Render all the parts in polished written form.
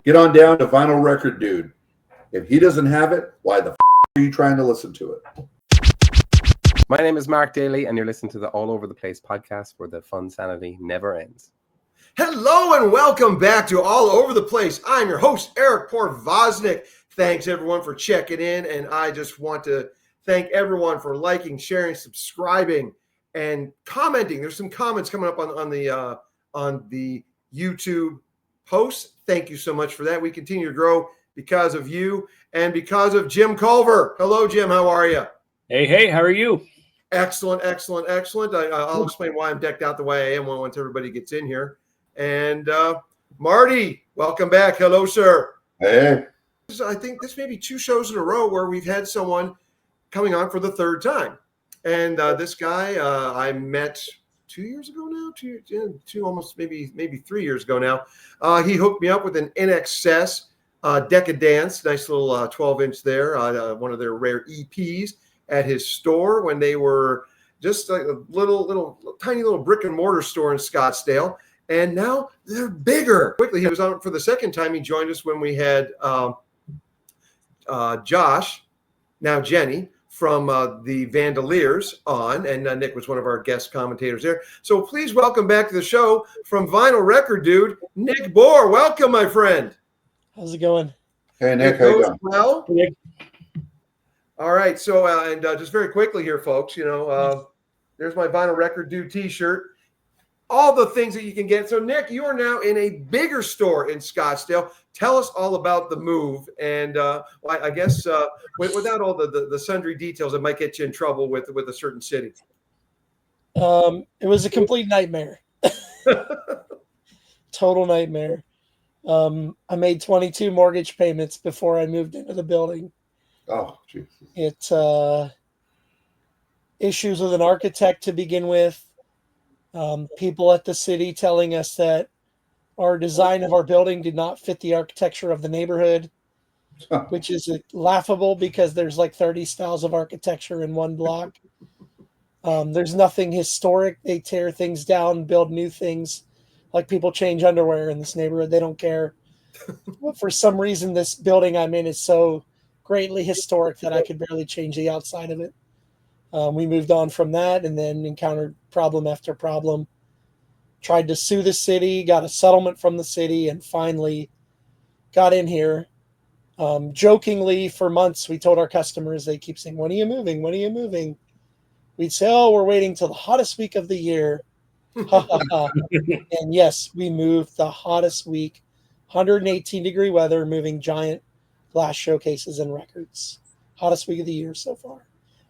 get on down to Vinyl Record Dude. If he doesn't have it, why the are you trying to listen to it? My name is Mark Daly, and you're listening to the All Over the Place podcast where the fun sanity never ends. Hello and welcome back to All Over the Place. I'm your host, Eric Porvoznik. Thanks, everyone, for checking in, and I just want to thank everyone for liking, sharing, subscribing, and commenting. There's some comments coming up on the YouTube posts. Thank you so much for that. We continue to grow because of you and because of Jim Culver. Hello, Jim. How are you? Hey, how are you? Excellent. I'll explain why I'm decked out the way I am once everybody gets in here. And Marty, welcome back. Hello, sir. Hey. I think this may be 2 shows in a row where we've had someone coming on for the 3rd time. And this guy I met 2 years ago now, two almost maybe 3 years ago now. He hooked me up with an NXS Decadence, nice little 12-inch there, one of their rare EPs at his store when they were just like a tiny little brick and mortar store in Scottsdale. And now they're bigger. Quickly, he was on for the 2nd time. He joined us when we had Josh, now Jenny, from the Vandaliers on, and Nick was one of our guest commentators there. So please welcome back to the show from Vinyl Record Dude, Nick Boor. Welcome, my friend. How's it going? Hey, Nick. How you doing? Well, Nick. All right. So, just very quickly here, folks, there's my Vinyl Record Dude t-shirt. All the things that you can get. So, Nick, you are now in a bigger store in Scottsdale. Tell us all about the move. And I guess without all the sundry details, it might get you in trouble with a certain city. It was a complete nightmare. Total nightmare. I made 22 mortgage payments before I moved into the building. Oh, Jesus. It's issues with an architect to begin with. People at the city telling us that our design of our building did not fit the architecture of the neighborhood, which is laughable because there's like 30 styles of architecture in one block. There's nothing historic. They tear things down, build new things. Like people change underwear in this neighborhood. They don't care. But for some reason, this building I'm in is so greatly historic that I could barely change the outside of it. We moved on from that and then encountered problem after problem. Tried to sue the city, got a settlement from the city, and finally got in here. Jokingly, for months, we told our customers, they keep saying, when are you moving? When are you moving? We'd say, oh, we're waiting till the hottest week of the year. And yes, we moved the hottest week, 118-degree weather, moving giant glass showcases and records. Hottest week of the year so far.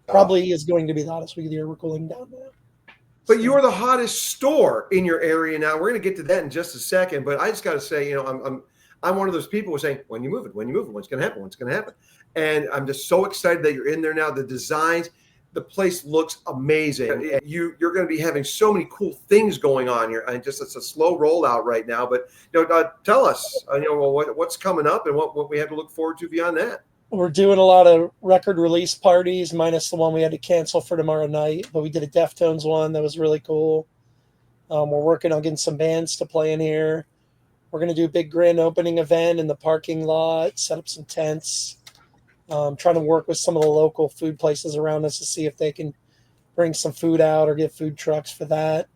Probably is going to be the hottest week of the year. We're cooling down now. But you are the hottest store in your area now. We're going to get to that in just a second. But I just got to say, I'm one of those people who saying, when you move it, what's going to happen? What's going to happen? And I'm just so excited that you're in there now. The designs, the place looks amazing. You're going to be having so many cool things going on here. And just it's a slow rollout right now. But tell us, what's coming up and what we have to look forward to beyond that. We're doing a lot of record release parties, minus the one we had to cancel for tomorrow night. But we did a Deftones one that was really cool. We're working on getting some bands to play in here. We're going to do a big grand opening event in the parking lot, set up some tents. Trying to work with some of the local food places around us to see if they can bring some food out or get food trucks for that.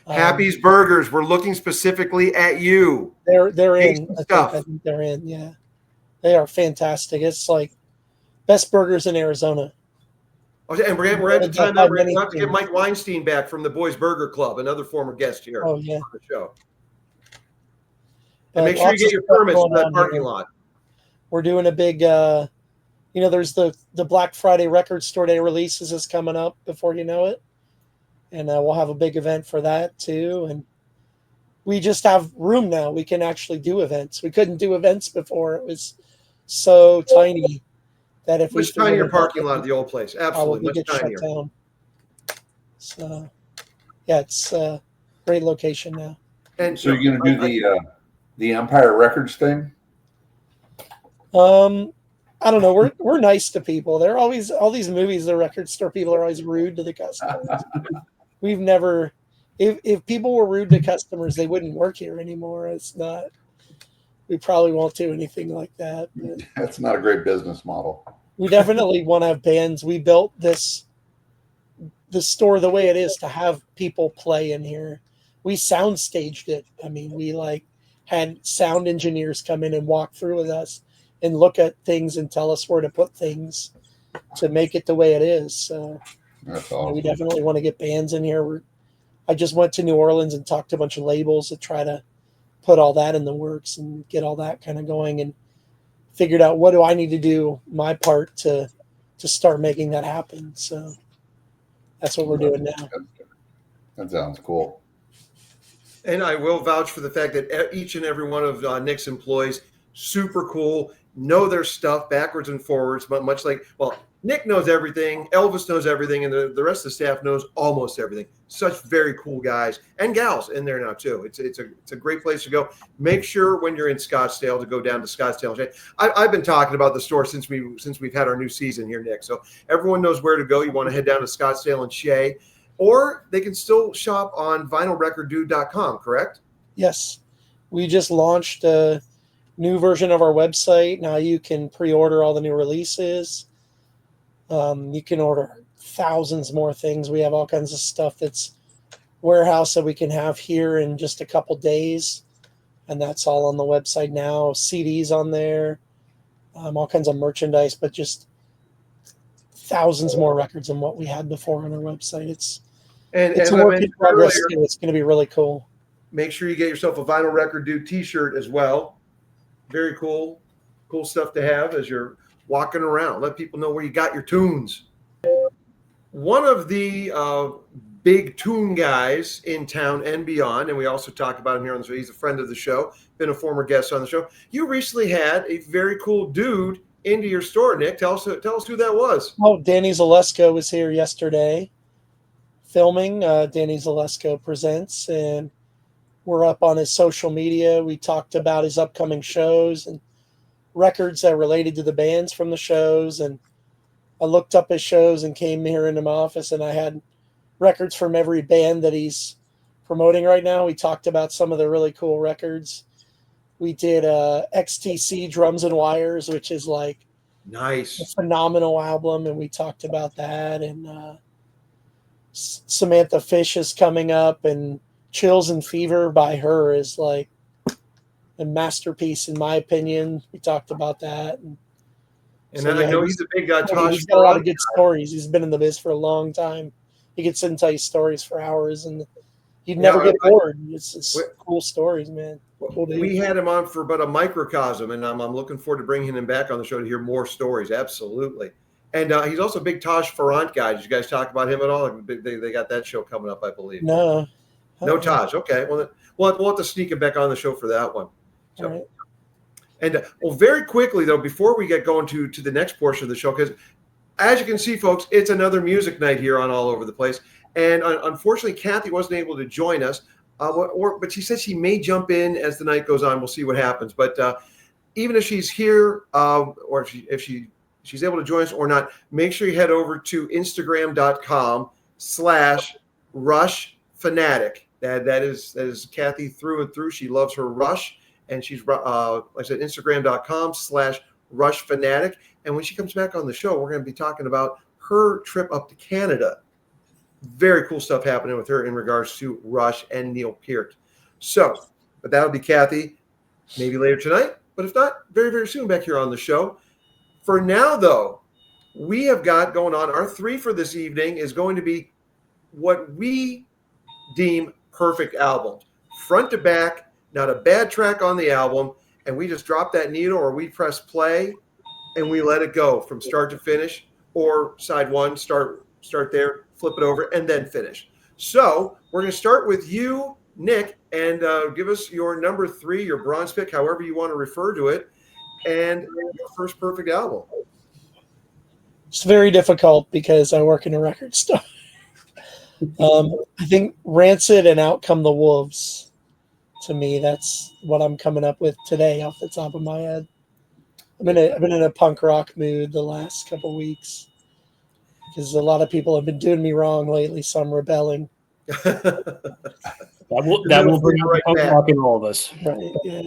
Happy's Burgers. We're looking specifically at you. They're in. I think they're in, yeah. They are fantastic. It's like best burgers in Arizona. Okay, and we're at the time that we're going to have to get Mike Weinstein back from the Boys Burger Club, another former guest here on the show. And make sure you get your permits for that parking lot. We're doing a big, there's the Black Friday Record Store Day releases is coming up before you know it. And we'll have a big event for that too. And we just have room now. We can actually do events. We couldn't do events before. It was so tiny that if much tinier parking lot of the old place, absolutely much tinier. So, yeah, it's a great location now. And so you're going to do the Empire Records thing? I don't know. We're nice to people. They're always all these movies. The record store people are always rude to the customers. We've never. If people were rude to customers, they wouldn't work here anymore. It's not. we probably won't do anything like that. But That's not a great business model. we definitely want to have bands. We built the store the way it is to have people play in here. We sound staged it. I mean, we had sound engineers come in and walk through with us and look at things and tell us where to put things to make it the way it is. So That's awesome. we definitely want to get bands in here. I just went to New Orleans and talked to a bunch of labels to try to put all that in the works and get all that kind of going, and figured out what do I need to do my part to start making that happen. So that's what we're doing now. That sounds cool. And I will vouch for the fact that each and every one of Nick's employees, super cool, know their stuff backwards and forwards, but much like, well, Nick knows everything, Elvis knows everything, and the rest of the staff knows almost everything. Such very cool guys and gals in there now too. It's a great place to go. Make sure when you're in Scottsdale to go down to Scottsdale. I've been talking about the store since we've had our new season here, Nick. So everyone knows where to go. You want to head down to Scottsdale and Shea, or they can still shop on vinylrecorddude.com, correct? Yes. We just launched a new version of our website. Now you can pre-order all the new releases. You can order thousands more things. We have all kinds of stuff that's warehouse that we can have here in just a couple days. And that's all on the website now. CDs on there, all kinds of merchandise, but just thousands more records than what we had before on our website. It's a work in progress. It's going to be really cool. Make sure you get yourself a Vinyl Record Dude t-shirt as well. Very cool stuff to have as you're walking around. Let people know where you got your tunes. One of the big tune guys in town and beyond, and we also talk about him here on the show. He's a friend of the show, been a former guest on the show. You recently had a very cool dude into your store, Nick. Tell us who that was. Oh, Danny Zalesko was here yesterday filming. Danny Zalesko Presents, and we're up on his social media. We talked about his upcoming shows and records that related to the bands from the shows, and I looked up his shows and came here into my office, and I had records from every band that he's promoting right now. We talked about some of the really cool records. We did XTC Drums and Wires, which is like nice, a phenomenal album, and we talked about that. And Samantha Fish is coming up, and Chills and Fever by her is like a masterpiece in my opinion. We talked about that. And so, I know he's a big Tosh. He's got a lot of good stories. He's been in the biz for a long time. He could sit and tell you stories for hours, and you'd never get bored. It's cool stories, man. Cool we had him on for about a microcosm, and I'm looking forward to bringing him back on the show to hear more stories. Absolutely. And he's also a big Tosh Farrant guy. Did you guys talk about him at all? They got that show coming up, I believe. No. No Tosh. Okay. Well, we'll have to sneak him back on the show for that one. So. Right. And very quickly, though, before we get going to the next portion of the show, because as you can see, folks, it's another music night here on All Over the Place. And unfortunately, Kathy wasn't able to join us, but she said she may jump in as the night goes on. We'll see what happens. But even if she's here, or if she's able to join us or not, make sure you head over to Instagram.com/RushFanatic. That is Kathy through and through. She loves her Rush. And she's, like I said, Instagram.com/RushFanatic. And when she comes back on the show, we're going to be talking about her trip up to Canada. Very cool stuff happening with her in regards to Rush and Neil Peart. So, but that'll be Kathy maybe later tonight. But if not, very, very soon back here on the show. For now, though, we have got going on. Our three for this evening is going to be what we deem perfect albums. Front to back. Not a bad track on the album, and we just drop that needle, or we press play and we let it go from start to finish, or side one, start there, flip it over, and then finish. So we're going to start with you, Nick, and give us your number 3, your bronze pick, however you want to refer to it, and your first perfect album. It's very difficult because I work in a record store. I think Rancid and Out Come the Wolves. To me, that's what I'm coming up with today off the top of my head. I've been in a punk rock mood the last couple of weeks because a lot of people have been doing me wrong lately, so I'm rebelling. That will bring out punk rock in all of us. Right, yeah.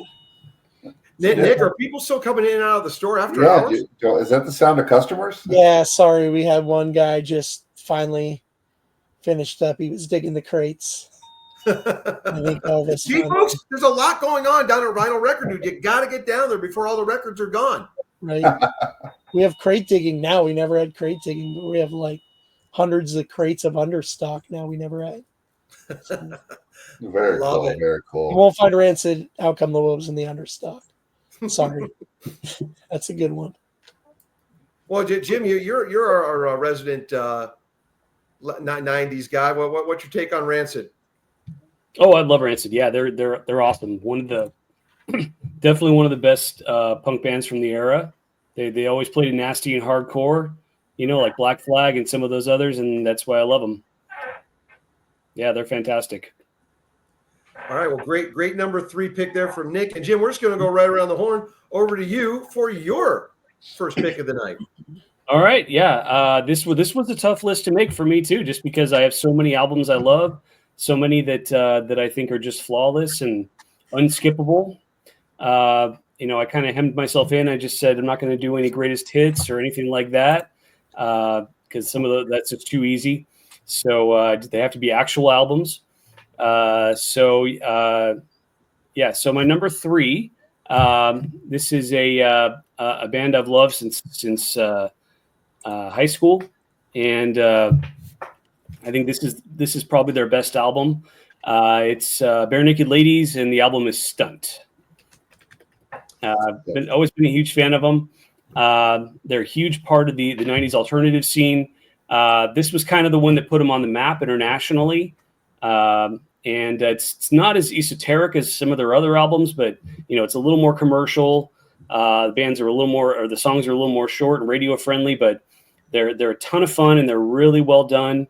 Nick, are people still coming in and out of the store after Yeah, hours? is that the sound of customers? Yeah, sorry, we had one guy just finally finished up. He was digging the crates. I think Elvis. See, folks, there's a lot going on down at Vinyl Record Dude. You got to get down there before all the records are gone. Right. We have crate digging now. We never had crate digging, but we have like hundreds of crates of understock now. We never had. So, Very Love cool. it. Very you cool. won't find Rancid. How come the wolves in the understock? Sorry, that's a good one. Well, Jim, you're our resident 90s guy. What's your take on Rancid? Oh, I love Rancid. Yeah, they're awesome. One of the definitely one of the best punk bands from the era. They always played nasty and hardcore, like Black Flag and some of those others, and that's why I love them. Yeah, they're fantastic. All right, well, great number 3 pick there from Nick and Jim. We're just going to go right around the horn over to you for your first pick of the night. All right, yeah. This was a tough list to make for me too, just because I have so many albums I love, so many that I think are just flawless and unskippable. I kind of hemmed myself in. I just said I'm not going to do any greatest hits or anything like that because that's just too easy. So they have to be actual albums. So my number 3. This is a band I've loved since high school, and I think this is probably their best album. It's Bare Naked Ladies, and the album is Stunt. Always been a huge fan of them. They're a huge part of the 90s alternative scene. This was kind of the one that put them on the map internationally. And it's not as esoteric as some of their other albums, but it's a little more commercial. The bands are a little more, or the songs are a little more short and radio friendly, but they're a ton of fun and they're really well done.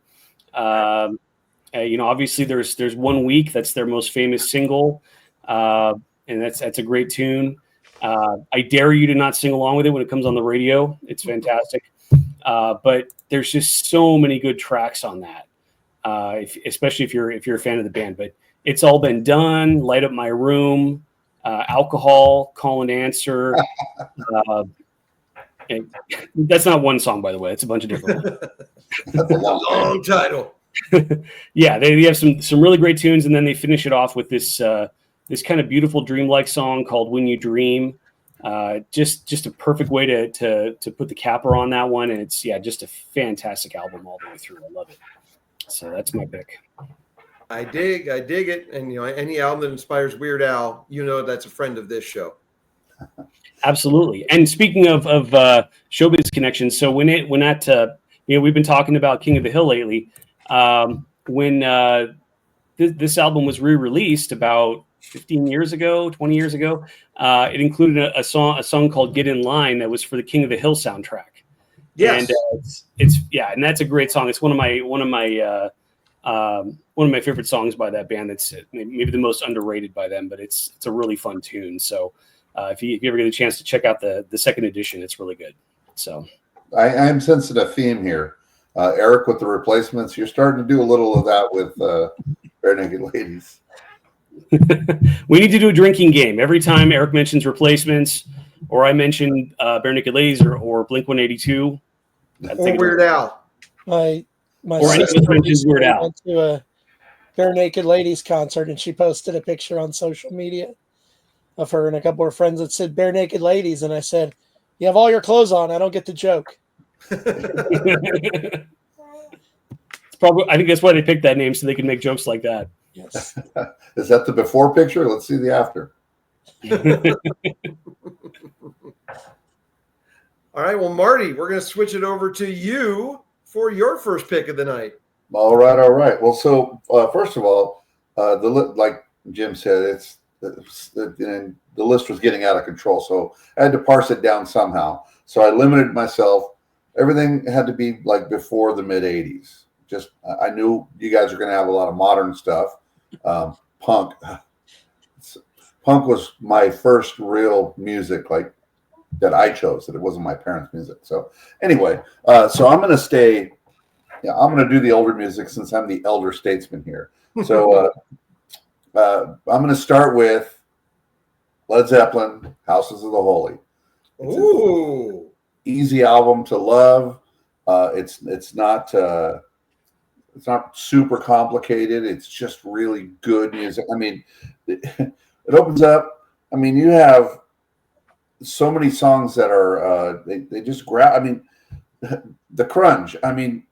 Obviously there's 1 Week, that's their most famous single, and that's a great tune. I dare you to not sing along with it when it comes on the radio. It's fantastic. But there's just so many good tracks on that. Especially if you're a fan of the band, but It's All Been Done, Light Up My Room, Alcohol, Call and Answer. And that's not one song, by the way. It's a bunch of different ones. That's a long title. Yeah, they have some really great tunes, and then they finish it off with this kind of beautiful dreamlike song called When You Dream. Just a perfect way to put the capper on that one, and it's just a fantastic album all the way through. I love it. So that's my pick. I dig it. And any album that inspires Weird Al, that's a friend of this show. Absolutely. And speaking of showbiz connections, so we've been talking about King of the Hill lately. When this album was re-released about 15 years ago, 20 years ago, it included a song called Get in Line that was for the King of the Hill soundtrack. Yes. And and that's a great song. It's one of my favorite songs by that band. That's maybe the most underrated by them, but it's a really fun tune. So if you ever get a chance to check out the second edition, it's really good. So I'm sensing a theme here. Eric with the replacements. You're starting to do a little of that with Bare Naked Ladies. We need to do a drinking game. Every time Eric mentions replacements, or I mention Bare Naked Ladies or Blink-182, or Weird Al. My Or sister anyone mentions Weird Al. went to a Bare Naked Ladies concert, and she posted a picture on social media of her and a couple of friends that said Bare Naked Ladies, and I said, "You have all your clothes on. I don't get the joke." It's probably, I think that's why they picked that name, so they can make jokes like that. Yes. Is that the before picture? Let's see the after. All right. Well, Marty, we're going to switch it over to you for your first pick of the night. All right. Well, so first of all, like Jim said, the list was getting out of control, so I had to parse it down somehow. So I limited myself. Everything had to be like before the mid '80s. Just I knew you guys are going to have a lot of modern stuff. Punk was my first real music, like that I chose. That it wasn't my parents' music. So anyway, so I'm going to stay. Yeah, I'm going to do the older music since I'm the elder statesman here. So I'm going to start with Led Zeppelin, Houses of the Holy. It's Ooh. an easy album to love. It's not super complicated. It's just really good music. I mean, it opens up. I mean, you have so many songs that are they just grab. I mean, the crunge. I mean,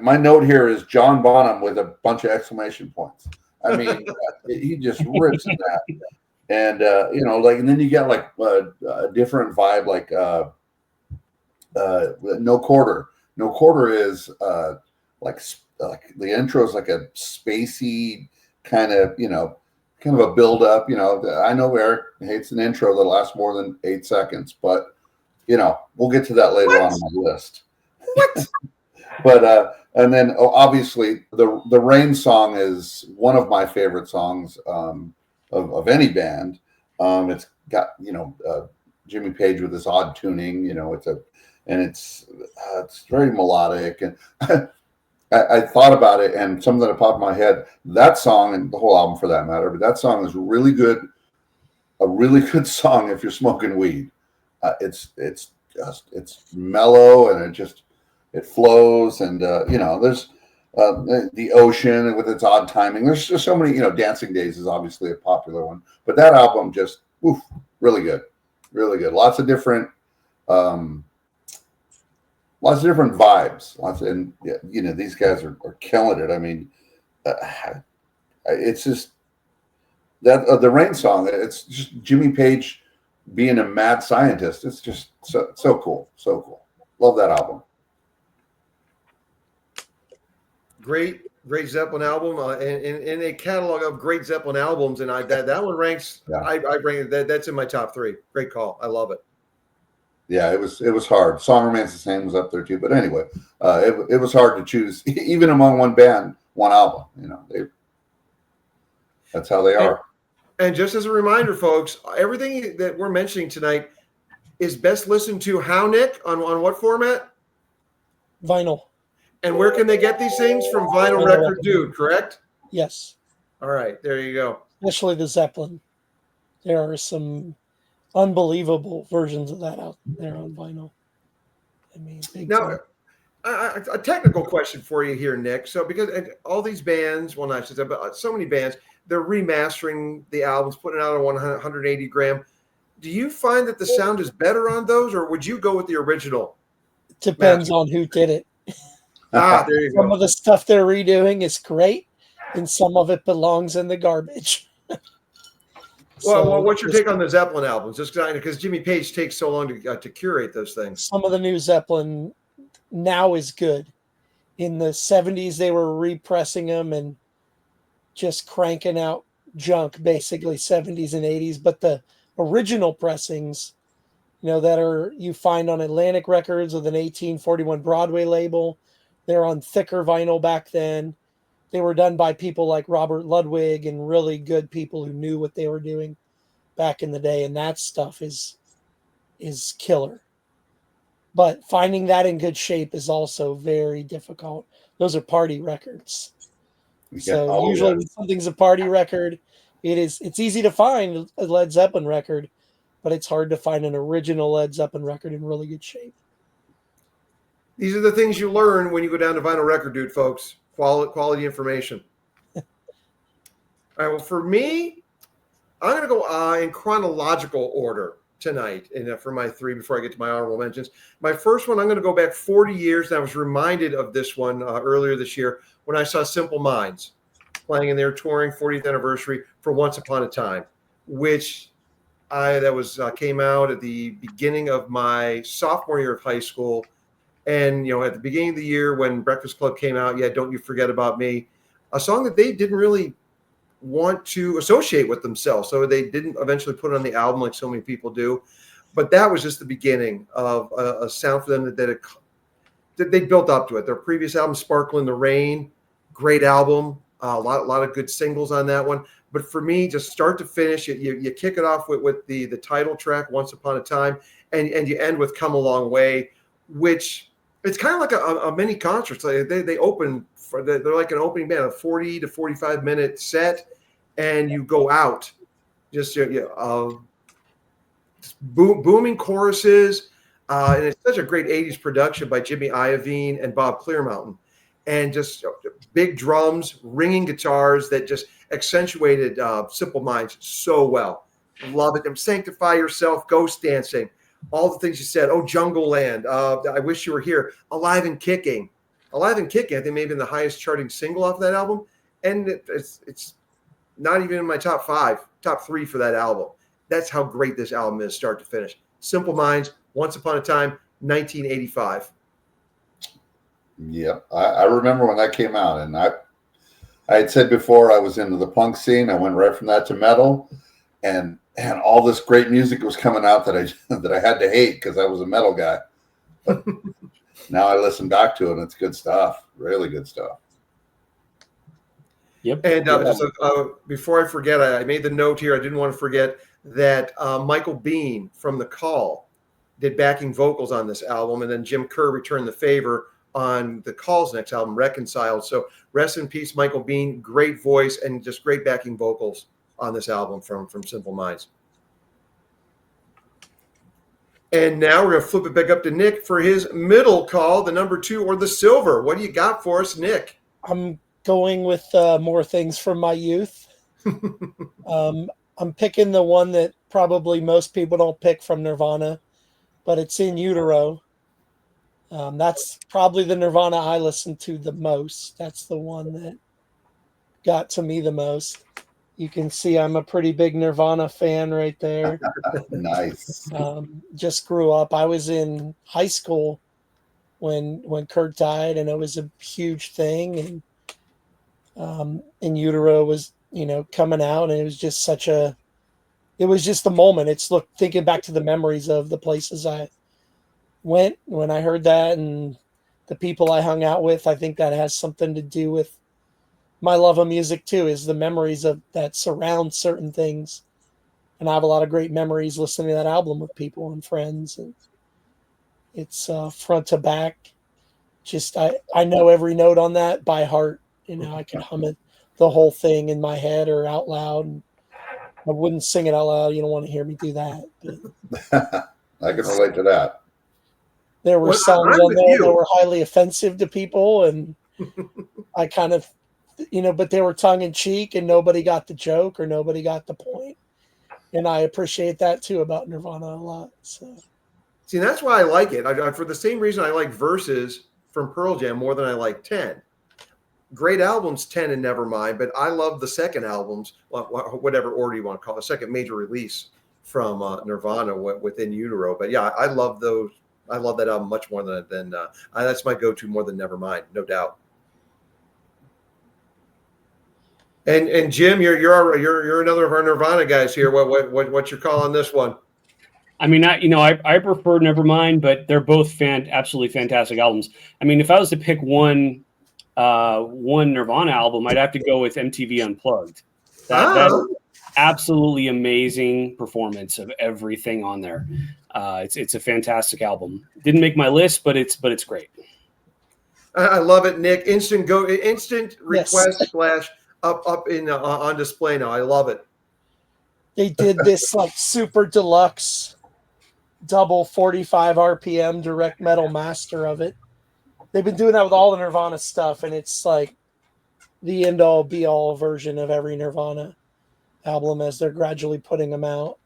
my note here is John Bonham with a bunch of exclamation points. I mean, he just rips at that, and and then you get like a different vibe, like No Quarter. No Quarter is like the intro is like a spacey kind of a build up. I know Eric hates an intro that lasts more than 8 seconds, but we'll get to that later on my list. What? But and then obviously the Rain song is one of my favorite songs of any band. It's got Jimmy Page with this odd tuning. It's very melodic, and I thought about it, and something that popped in my head. That song, and the whole album for that matter, but that song is really good. A really good song if you're smoking weed. It's mellow, and it flows, and there's the ocean with its odd timing. There's just so many. Dancing Days is obviously a popular one, but that album just really good, really good. Lots of different vibes. These guys are killing it. I mean, it's just that the Rain song. It's just Jimmy Page being a mad scientist. It's just so cool, so cool. Love that album. Great Zeppelin album, in a catalog of great Zeppelin albums, and that one ranks. Yeah. I bring it. That's in my top 3. Great call. I love it. Yeah, it was hard. Song Remains the Same was up there too, but anyway, it was hard to choose, even among one band, one album. That's how they are. And just as a reminder, folks, everything that we're mentioning tonight is best listened to how, Nick, on what format? Vinyl. And where can they get these things? From Vinyl Record Dude, correct? Yes. All right, there you go. Especially the Zeppelin. There are some unbelievable versions of that out there on vinyl. I mean, now, a technical question for you here, Nick. So, because all these bands, well, not just but so many bands, they're remastering the albums, putting it out on 180 gram. Do you find that the sound is better on those, or would you go with the original? Depends on who did it. There you go. Some of the stuff they're redoing is great, and some of it belongs in the garbage. Well, what's your take on the Zeppelin albums? Just because Jimmy Page takes so long to curate those things. Some of the new Zeppelin now is good. In the 70s, they were repressing them and just cranking out junk, basically 70s and 80s. But the original pressings, that you find on Atlantic Records with an 1841 Broadway label, they're on thicker vinyl back then. They were done by people like Robert Ludwig and really good people who knew what they were doing back in the day. And that stuff is killer. But finding that in good shape is also very difficult. Those are party records. So usually when something's a party record, it's easy to find a Led Zeppelin record, but it's hard to find an original Led Zeppelin record in really good shape. These are the things you learn when you go down to Vinyl Record Dude, folks. Quality information. All right. Well, for me, I'm going to go in chronological order tonight, and for my 3 before I get to my honorable mentions. My first one, I'm going to go back 40 years, and I was reminded of this one earlier this year when I saw Simple Minds playing in their touring 40th anniversary for Once Upon a Time, which came out at the beginning of my sophomore year of high school. And, at the beginning of the year when Breakfast Club came out, Don't You Forget About Me, a song that they didn't really want to associate with themselves. So they didn't eventually put it on the album like so many people do. But that was just the beginning of a sound for them that they built up to it. Their previous album, Sparkle in the Rain, great album, a lot of good singles on that one. But for me, just start to finish, you kick it off with the title track, Once Upon a Time, and you end with Come a Long Way, which it's kind of like a mini concert. So they open they're like an opening band, a 40 to 45 minute set, and you go out just booming choruses, and it's such a great 80s production by Jimmy Iovine and Bob Clearmountain, and just big drums, ringing guitars that just accentuated Simple Minds so well. Love it. And Sanctify Yourself, Ghost Dancing, all the things you said. Oh, Jungle Land, I Wish You Were Here, Alive and Kicking. Alive and Kicking, I think, maybe the highest charting single off of that album. And it's not even in my top 3 for that album. That's how great this album is, start to finish. Simple Minds, Once Upon a Time, 1985. Yep. I remember when that came out, and I had said before I was into the punk scene. I went right from that to metal, and all this great music was coming out that I had to hate because I was a metal guy. But now I listen back to it, and it's good stuff. Really good stuff. Yep. And before I forget, I made the note here. I didn't want to forget that Michael Bean from The Call did backing vocals on this album, and then Jim Kerr returned the favor on The Call's next album, Reconciled. So rest in peace, Michael Bean. Great voice and just great backing vocals on this album from Simple Minds. And now we're going to flip it back up to Nick for his middle call, the number 2 or the silver. What do you got for us, Nick? I'm going with more things from my youth. I'm picking the one that probably most people don't pick from Nirvana, but it's In Utero. That's probably the Nirvana I listened to the most. That's the one that got to me the most. You can see I'm a pretty big Nirvana fan right there. Nice. Just grew up. I was in high school when Kurt died, and it was a huge thing. And In Utero was, coming out, and it was just it was just the moment. It's thinking back to the memories of the places I went when I heard that and the people I hung out with. I think that has something to do with my love of music too, is the memories of that surround certain things. And I have a lot of great memories listening to that album with people and friends, and it's front to back. Just, I know every note on that by heart. I can hum it, the whole thing in my head or out loud. And I wouldn't sing it out loud. You don't want to hear me do that. But I can relate to that. there were songs on there that were highly offensive to people, and I kind of, but they were tongue in cheek, and nobody got the joke or nobody got the point. And I appreciate that too about Nirvana a lot. So, see, that's why I like it. For the same reason I like Verses from Pearl Jam more than I like 10. Great albums, 10 and Nevermind, but I love the second albums, whatever order you want to call it, the second major release from Nirvana within Utero. But yeah, I love those. I love that album much more than that's my go-to more than Nevermind, no doubt. And Jim, you're another of our Nirvana guys here. What's your call on this one? I mean, I prefer Nevermind, but they're both absolutely fantastic albums. I mean, if I was to pick one Nirvana album, I'd have to go with MTV Unplugged. That's absolutely amazing performance of everything on there. It's a fantastic album. Didn't make my list, but it's great. I love it, Nick. Instant request / up in on display now. I love it. They did this super deluxe double 45 RPM direct metal master of it. They've been doing that with all the Nirvana stuff, and it's like the end all be all version of every Nirvana album as they're gradually putting them out.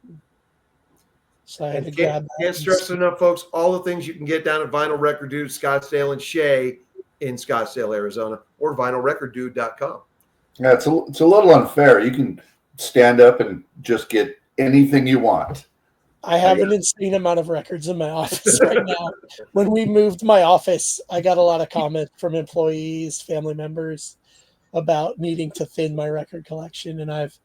So I had to grab that. Can't stress enough, folks, all the things you can get down at Vinyl Record Dude, Scottsdale and Shea in Scottsdale, Arizona, or vinylrecorddude.com. Yeah, it's a little unfair. You can stand up and just get anything you want. I have an insane amount of records in my office right now. When we moved my office, I got a lot of comments from employees, family members about needing to thin my record collection, and I've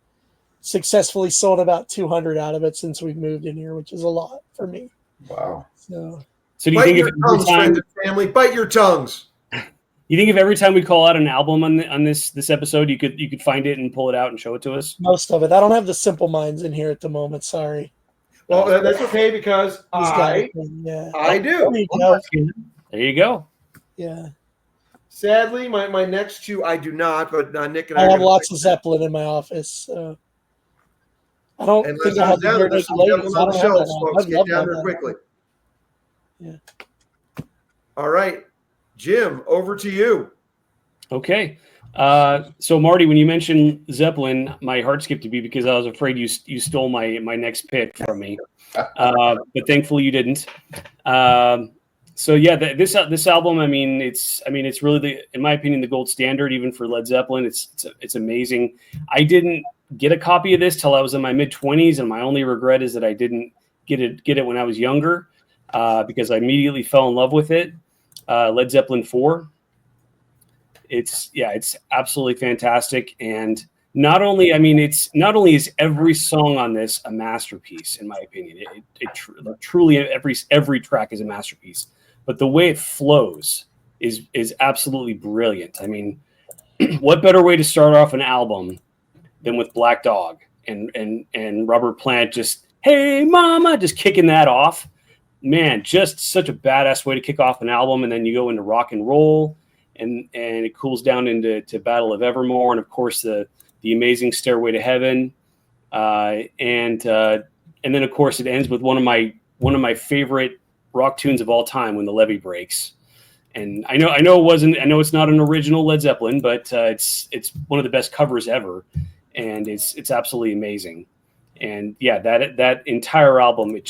successfully sold about 200 out of it since we've moved in here, which is a lot for me. Wow. So do you bite think your if tongues, every time, friends and family, bite your tongues. you think if every time we call out an album on this episode, you could find it and pull it out and show it to us? Most of it. I don't have the Simple Minds in here at the moment. Sorry. Well, that's okay because I do. There you go. Yeah. Sadly, my next two I do not, but Nick and I have lots of Zeppelin in my office. I don't And think let's I have down, the Bare there's Naked some Ladies. Zeppelin I on the don't have shelves, that. folks. I'd Get love down to there have quickly. Yeah. All right, Jim, over to you. Okay. So Marty, when you mentioned Zeppelin, my heart skipped a beat because I was afraid you stole my next pick from me. But thankfully you didn't. So yeah, this album, it's really in my opinion, the gold standard even for Led Zeppelin. It's amazing. I didn't get a copy of this till I was in my mid-20s, and my only regret is that I didn't get it when I was younger, because I immediately fell in love with it. Led Zeppelin 4. It's absolutely fantastic, and not only is every song on this a masterpiece, in my opinion. Truly every track is a masterpiece, but the way it flows is absolutely brilliant. I mean, what better way to start off an album than with Black Dog and Robert Plant just, hey mama, just kicking that off. Man, just such a badass way to kick off an album. And then you go into rock and roll, and it cools down into Battle of Evermore, and of course the amazing Stairway to Heaven, and then of course it ends with one of my favorite rock tunes of all time, When the Levee Breaks. And I know it's not an original Led Zeppelin, but it's one of the best covers ever, and it's absolutely amazing. And yeah, that entire album, it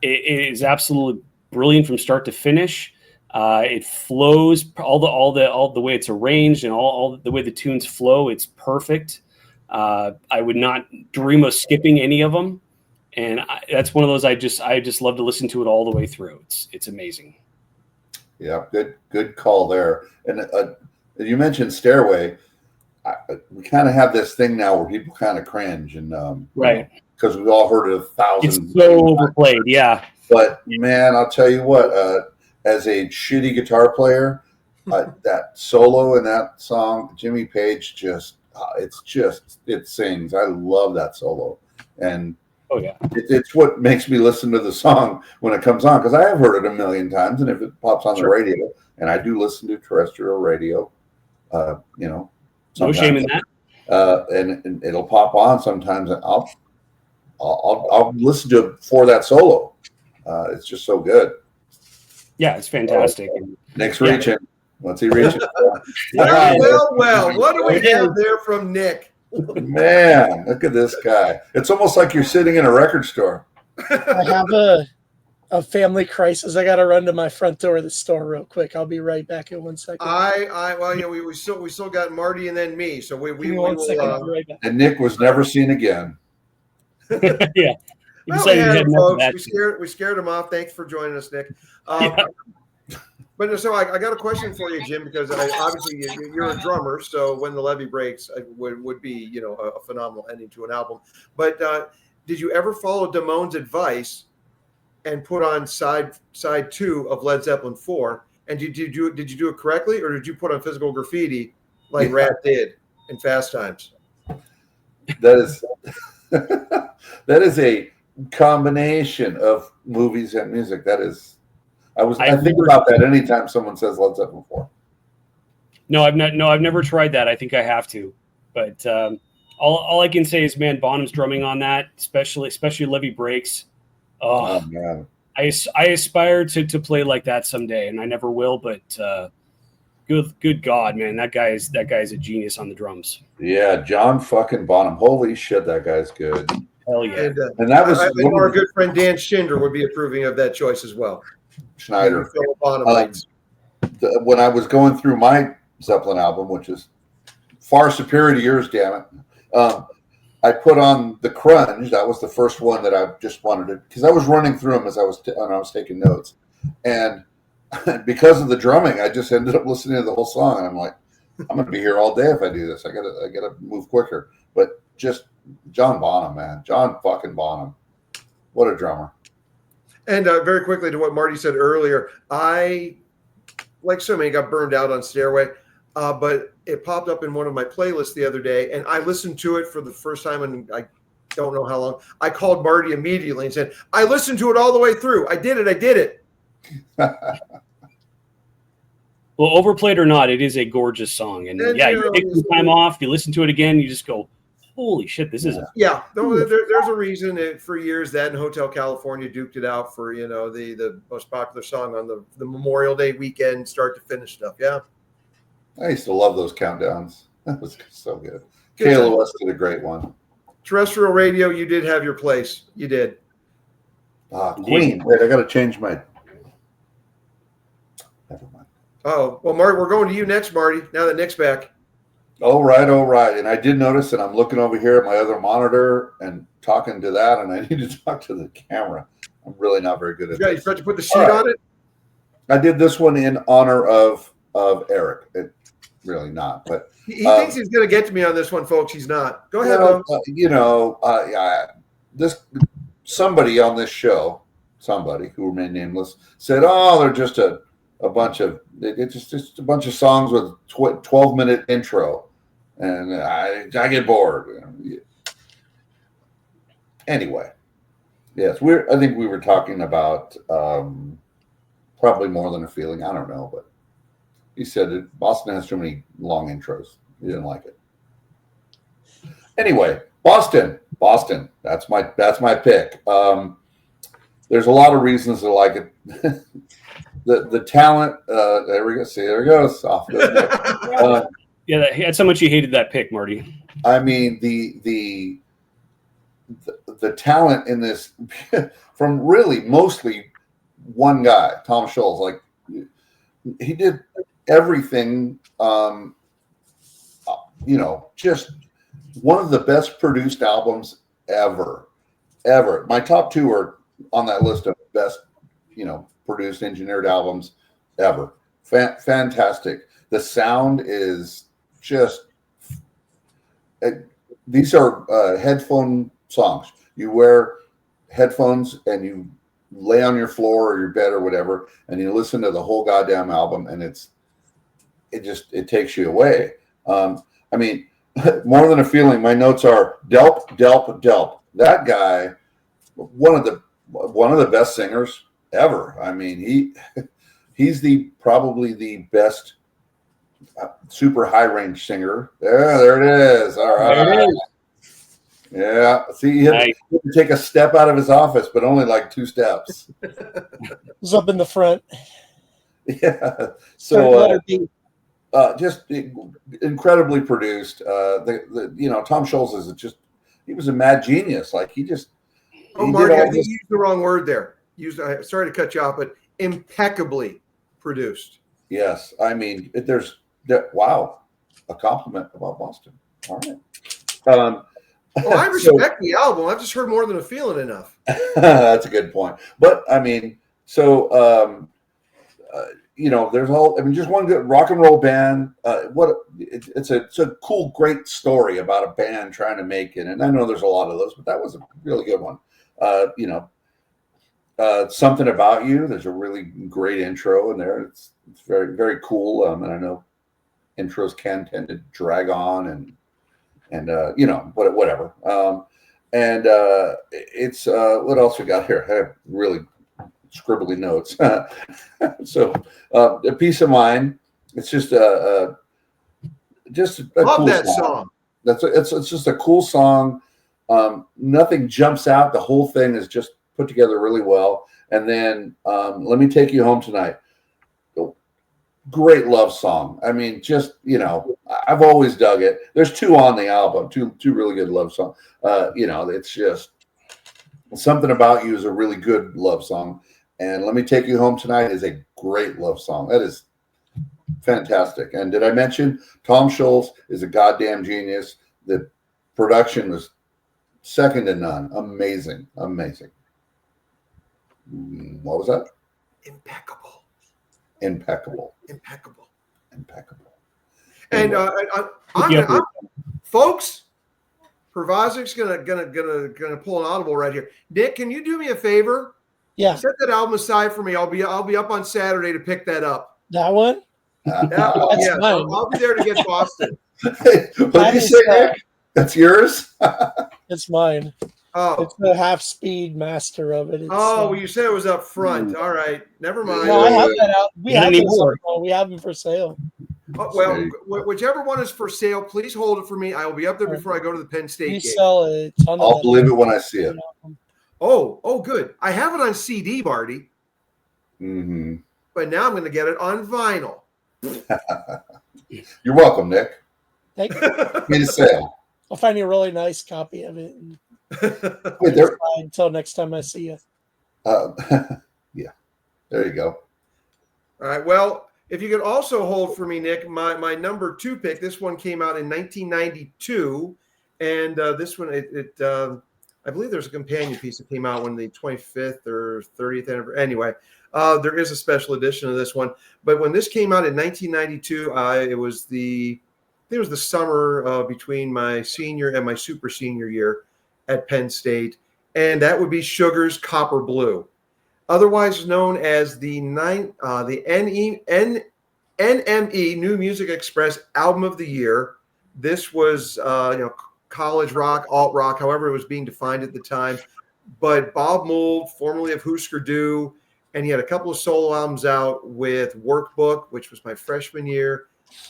is absolutely brilliant from start to finish. It flows all the way it's arranged, and all the way the tunes flow. It's perfect. I would not dream of skipping any of them, and that's one of those I just love to listen to it all the way through. It's amazing. Yeah, good call there. And you mentioned Stairway. We kind of have this thing now where people kind of cringe, and right, because we've all heard it 1,000. It's so overplayed, yeah. But man, I'll tell you what. As a shitty guitar player, that solo in that song, Jimmy Page it sings. I love that solo, and oh yeah, it's what makes me listen to the song when it comes on, because I have heard it a million times, and if it pops on the radio, and I do listen to terrestrial radio, no shame in that. And it'll pop on sometimes, and I'll listen to it for that solo. It's just so good. Yeah, it's fantastic. Nick's reaching. What's he reaching for? Well, what do we have there from Nick? Man, look at this guy. It's almost like you're sitting in a record store. I have a family crisis. I got to run to my front door of the store real quick. I'll be right back in 1 second. We still got Marty and then me. So we will. Right back. And Nick was never seen again. Yeah. Well, we scared him off. Thanks for joining us, Nick. But so I got a question for you, Jim, because obviously you're a drummer. So When the Levee Breaks would be a phenomenal ending to an album. But did you ever follow Damone's advice and put on side 2 of Led Zeppelin 4? And did you do it correctly, or did you put on Physical Graffiti like Rat did in Fast Times? That is a combination of movies and music. I think about that anytime someone says Led Zeppelin 4. No, I've never tried that. I think I have to. But all I can say is, man, Bonham's drumming on that, especially Levee Breaks. Oh man. I aspire to play like that someday, and I never will, but good God, man, that guy's a genius on the drums. Yeah, John fucking Bonham. Holy shit, that guy's good. Hell yeah. And that was our good friend Dan Schinder would be approving of that choice as well. Schneider. When I was going through my Zeppelin album, which is far superior to yours, damn it, I put on the Crunge. That was the first one that I just wanted to, because I was running through them as I was taking notes, and because of the drumming, I just ended up listening to the whole song, and I'm like, I'm going to be here all day if I do this. I gotta move quicker. But just John Bonham, man, John fucking Bonham, what a drummer. And very quickly to what Marty said earlier, I, like so many, got burned out on Stairway, but it popped up in one of my playlists the other day, and I listened to it for the first time, and I don't know how long. I called Marty immediately and said, I listened to it all the way through. I did it. Well, overplayed or not, it is a gorgeous song. And yeah, you take some time off, you listen to it again, you just go, holy shit, this is a Yeah, there's a reason for years that in Hotel California duked it out for, the most popular song on the Memorial Day weekend, start to finish stuff. Yeah. I used to love those countdowns. That was so good. Good time. KLOS did a great one. Terrestrial radio, you did have your place. You did. Queen. Wait, I got to change my. Never mind. Oh, well, Marty, we're going to you next, Marty, now that Nick's back. All right. And I did notice that I'm looking over here at my other monitor and talking to that, and I need to talk to the camera. I'm really not very good at Yeah, you this. forgot to put the sheet on it? I did this one in honor of Eric. It really not, but He thinks he's going to get to me on this one, folks. He's not. Go ahead, Bo. Somebody on this show, somebody who remained nameless, said, "Oh, they're just a bunch of it's just a bunch of songs with 12-minute intro," and I get bored. Anyway, yes, I think we were talking about probably More Than a Feeling. I don't know, but he said that Boston has too many long intros. He didn't like it. Anyway, Boston. That's my pick. There's a lot of reasons to like it. The talent. There we go. See, there it goes. that's how much you hated that pick, Marty. I mean the talent in this from really mostly one guy, Tom Scholz. Like he did everything. Just one of the best produced albums ever. My top two are on that list of best, produced engineered albums ever. Fantastic. The sound is just. These are headphone songs. You wear headphones and you lay on your floor or your bed or whatever, and you listen to the whole goddamn album, and it takes you away. I mean, More Than a Feeling. My notes are Delp. That guy, one of the best singers ever. I mean, he's probably the best super high range singer. There it is. All right. There it is. Yeah. See, he had to take a step out of his office, but only like 2 steps. Was up in the front. Yeah. So just incredibly produced. Tom Scholz he was a mad genius. Like he Marty, I think you used the wrong word there. Sorry to cut you off, but impeccably produced. Yes, I mean wow, a compliment about Boston. All right. I respect the album. I've just heard More Than a Feeling enough. That's a good point. But I mean, so there's just one good rock and roll band. It's a cool, great story about a band trying to make it. And I know there's a lot of those, but that was a really good one. Something About You. There's a really great intro in there. It's very, very cool. And I know intros can tend to drag on and whatever. It's what else we got here? I have really scribbly notes. So A Peace of Mind. It's just a Love cool that song. It's just a cool song. Nothing jumps out. The whole thing is just put together really well. And then Let Me Take You Home Tonight. Great love song. I mean, I've always dug it. There's 2 on the album, two really good love songs. It's just Something About You is a really good love song. And Let Me Take You Home Tonight is a great love song. That is fantastic. And did I mention Tom Scholz is a goddamn genius? The production was second to none. Amazing. What was that? Impeccable. And folks, Provozic's gonna pull an audible right here. Nick, can you do me a favor? Yeah. Set that album aside for me. I'll be up on Saturday to pick that up. That one? Yeah, I'll be there to get Boston. What did you say, Nick? That's yours? It's mine. Oh, it's the half-speed master of it. Well, you said it was up front. All right, never mind. No, I have that out. We have them for sale. Well, whichever one is for sale, please hold it for me. I will be up there before I go to the Penn State We game. sell a ton of I'll that. believe it when I see it. Oh, good. I have it on CD, Marty, Mm-hmm. but now I'm going to get it on vinyl. You're welcome, Nick. Thank you. Made a sale. I'll find you a really nice copy of it. And Wait, there. until next time I see you. Yeah, there you go. All right. Well, if you could also hold for me, Nick, my number 2 pick. This one came out in 1992, and this one, I believe there's a companion piece that came out when the 25th or 30th anniversary. Anyway, there is a special edition of this one. But when this came out in 1992, it was the summer between my senior and my super senior year at Penn State, and that would be Sugar's Copper Blue, otherwise known as the NME New Music Express Album of the Year. This was college rock, alt rock, however it was being defined at the time. But Bob Mould, formerly of Husker Du, and he had a couple of solo albums out with Workbook, which was my freshman year,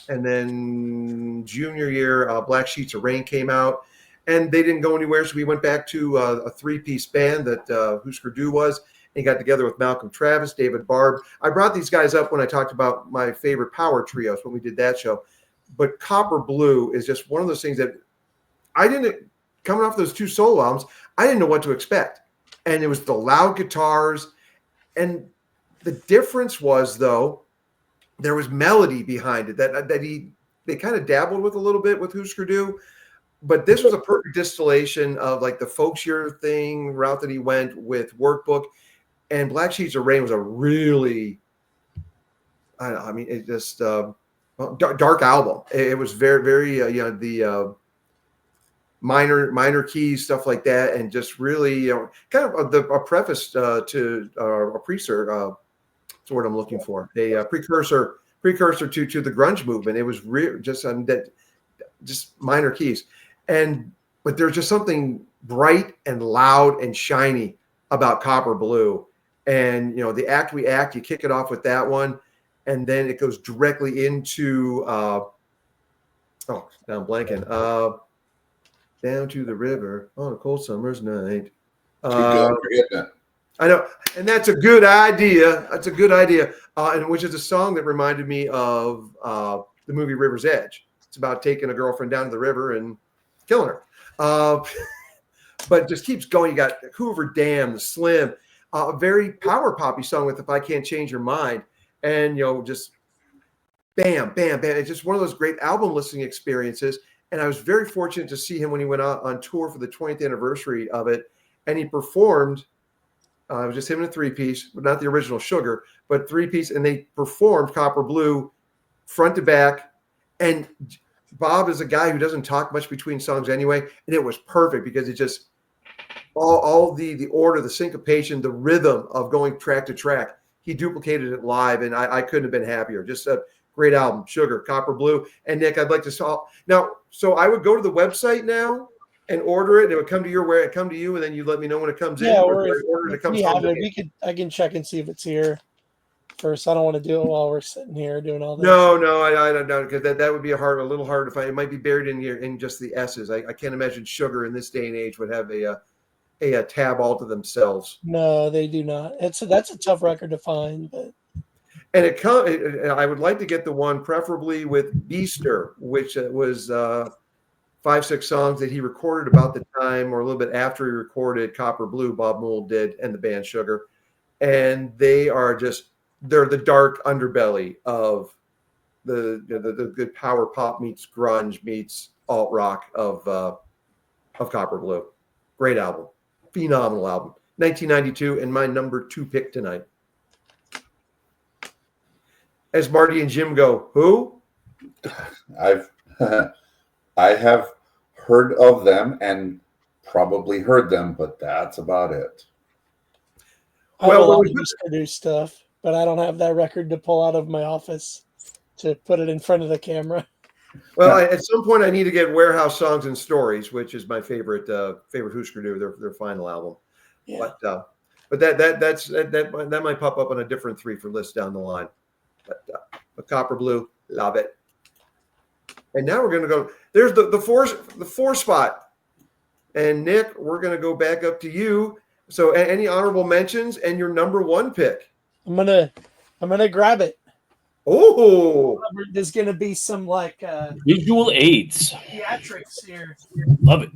and then junior year, Black Sheets of Rain came out, and they didn't go anywhere. So we went back to a 3-piece band that Husker Du was. And got together with Malcolm Travis, David Barb. I brought these guys up when I talked about my favorite power trios when we did that show. But Copper Blue is just one of those things that I didn't, coming off those 2 solo albums, I didn't know what to expect. And it was the loud guitars. And the difference was, though, there was melody behind it that they kind of dabbled with a little bit with Husker Du. But this was a perfect distillation of like the folksier thing route that he went with Workbook. And Black Sheets of Rain was a really, it just dark album. It was very, very, the minor keys, stuff like that, and just really, kind of a preface to a precursor. That's what I'm looking for. A precursor to the grunge movement. It was just minor keys, but there's just something bright and loud and shiny about Copper Blue. And, the Act We Act, you kick it off with that one. And then it goes directly into, now I'm blanking, Down to the River on a Cold Summer's Night. Keep going, I know. And that's a good idea. And which is a song that reminded me of the movie River's Edge. It's about taking a girlfriend down to the river and killing her. But just keeps going. You got Hoover Dam, The Slim. A very power poppy song with If I Can't Change Your Mind. And, just bam, bam, bam. It's just one of those great album listening experiences. And I was very fortunate to see him when he went out on tour for the 20th anniversary of it. And he performed, it was just him in a 3-piece, but not the original Sugar, but 3-piece. And they performed Copper Blue front to back. And Bob is a guy who doesn't talk much between songs anyway. And it was perfect because it just, all the order, the syncopation, the rhythm of going track to track. He duplicated it live, and I couldn't have been happier. Just a great album, Sugar, Copper Blue. And Nick, I'd like to saw now. So I would go to the website now and order it. And it would come to you, and then you let me know when it comes in. Or it comes we have it. I can check and see if it's here first. I don't want to do it while we're sitting here doing all this. No, I don't know, because that would be a little hard to find. It might be buried in just the S's. I can't imagine Sugar in this day and age would have a tab all to themselves. No, they do not. That's a tough record to find. But I would like to get the one preferably with Beaster, which was 5-6 songs that he recorded about the time or a little bit after he recorded Copper Blue. Bob Mould did, and the band Sugar, and they're the dark underbelly of the good power pop meets grunge meets alt rock of Copper Blue. Great album. Phenomenal album. 1992, and my number 2 pick tonight. As Marty and Jim go, who? I have heard of them and probably heard them, but that's about it. I have a lot of produced stuff, but I don't have that record to pull out of my office to put it in front of the camera. Well, at some point I need to get Warehouse Songs and Stories, which is my favorite Husker Du, their final album. Yeah. But that might pop up on a different Threefer list down the line. But Copper Blue, love it. And now we're going to go. There's the four spot. And Nick, we're going to go back up to you. So any honorable mentions and your number one pick? I'm gonna grab it. Oh, there's gonna be some like visual aids. theatrics here. Love it.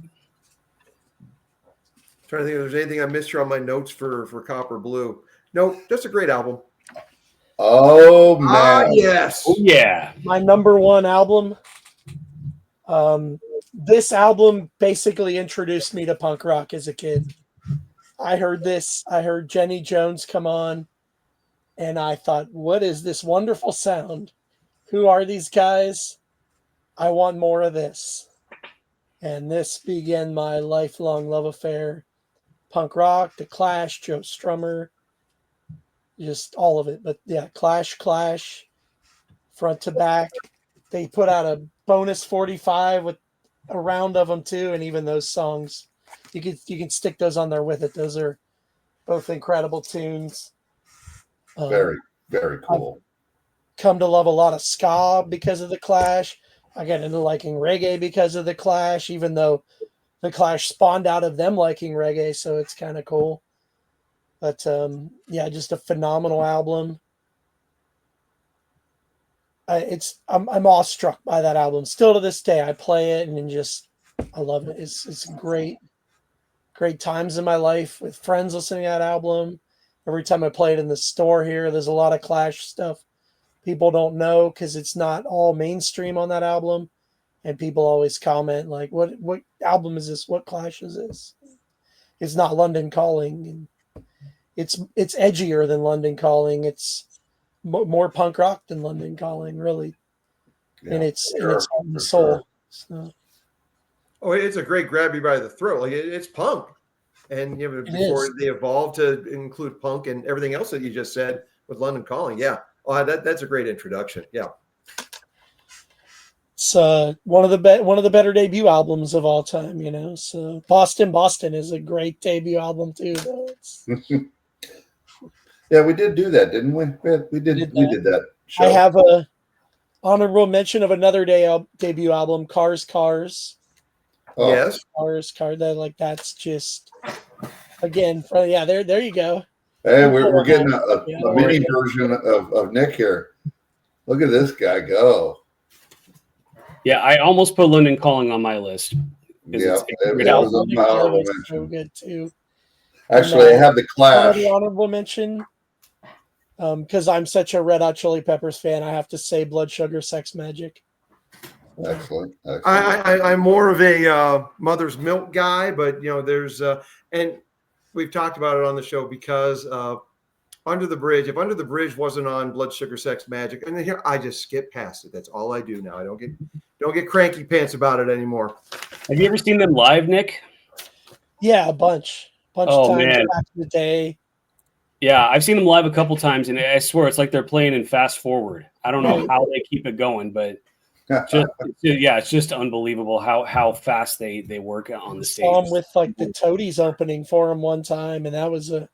Trying to think if there's anything I missed here on my notes for Copper Blue. No, just a great album. Oh man, yes. Oh yeah. My number one album. This album basically introduced me to punk rock as a kid. I heard Jenny Jones come on, and I thought, what is this wonderful sound? Who are these guys? I want more of this. And this began my lifelong love affair. Punk rock, The Clash, Joe Strummer, just all of it. But yeah, Clash, front to back. They put out a bonus 45 with a round of them too, and even those songs, you can stick those on there with it. Those are both incredible tunes. very, very cool. I've come to love a lot of ska because of The Clash. I got into liking reggae because of The Clash, even though The Clash spawned out of them liking reggae, so it's kind of cool. But yeah, just a phenomenal album. I'm awestruck by that album. Still to this day, I play it and I love it. It's great times in my life with friends listening to that album. Every time I play it in the store here, there's a lot of Clash stuff people don't know because it's not all mainstream on that album. And people always comment like, what album is this? What Clash is this? It's not London Calling. And it's edgier than London Calling. It's more punk rock than London Calling, really. Yeah, and it's sure, heart and for soul. sure. So, Oh, it's a great grab you by the throat. Like it's punk. And before they evolved to include punk and everything else that you just said with London Calling. Yeah. Oh, that's a great introduction. Yeah. It's one of the better debut albums of all time, So Boston is a great debut album too. Though. Yeah, we did do that, didn't we? We did that show. I have a honorable mention of another debut album, Cars. Oh, Yes. Cars. That's just again. There you go. Hey, we're getting a mini version of Nick here. Look at this guy go. Yeah, I almost put London Calling on my list. Yeah, it was a honorable mention. So good too. Actually, I have the Clash. Another honorable mention, because I'm such a Red Hot Chili Peppers fan, I have to say Blood Sugar Sex Magic. Excellent. I'm more of a Mother's Milk guy, but there's and we've talked about it on the show because Under the Bridge. If Under the Bridge wasn't on Blood Sugar Sex Magic, and then here I just skip past it. That's all I do now. I don't get cranky pants about it anymore. Have you ever seen them live, Nick? Yeah, a bunch of times back in the day. Yeah, I've seen them live a couple times, and I swear it's like they're playing in fast forward. I don't know how they keep it going, but it's just unbelievable how fast they work on the stage. Saw them with like the Toadies opening for them one time, and that was a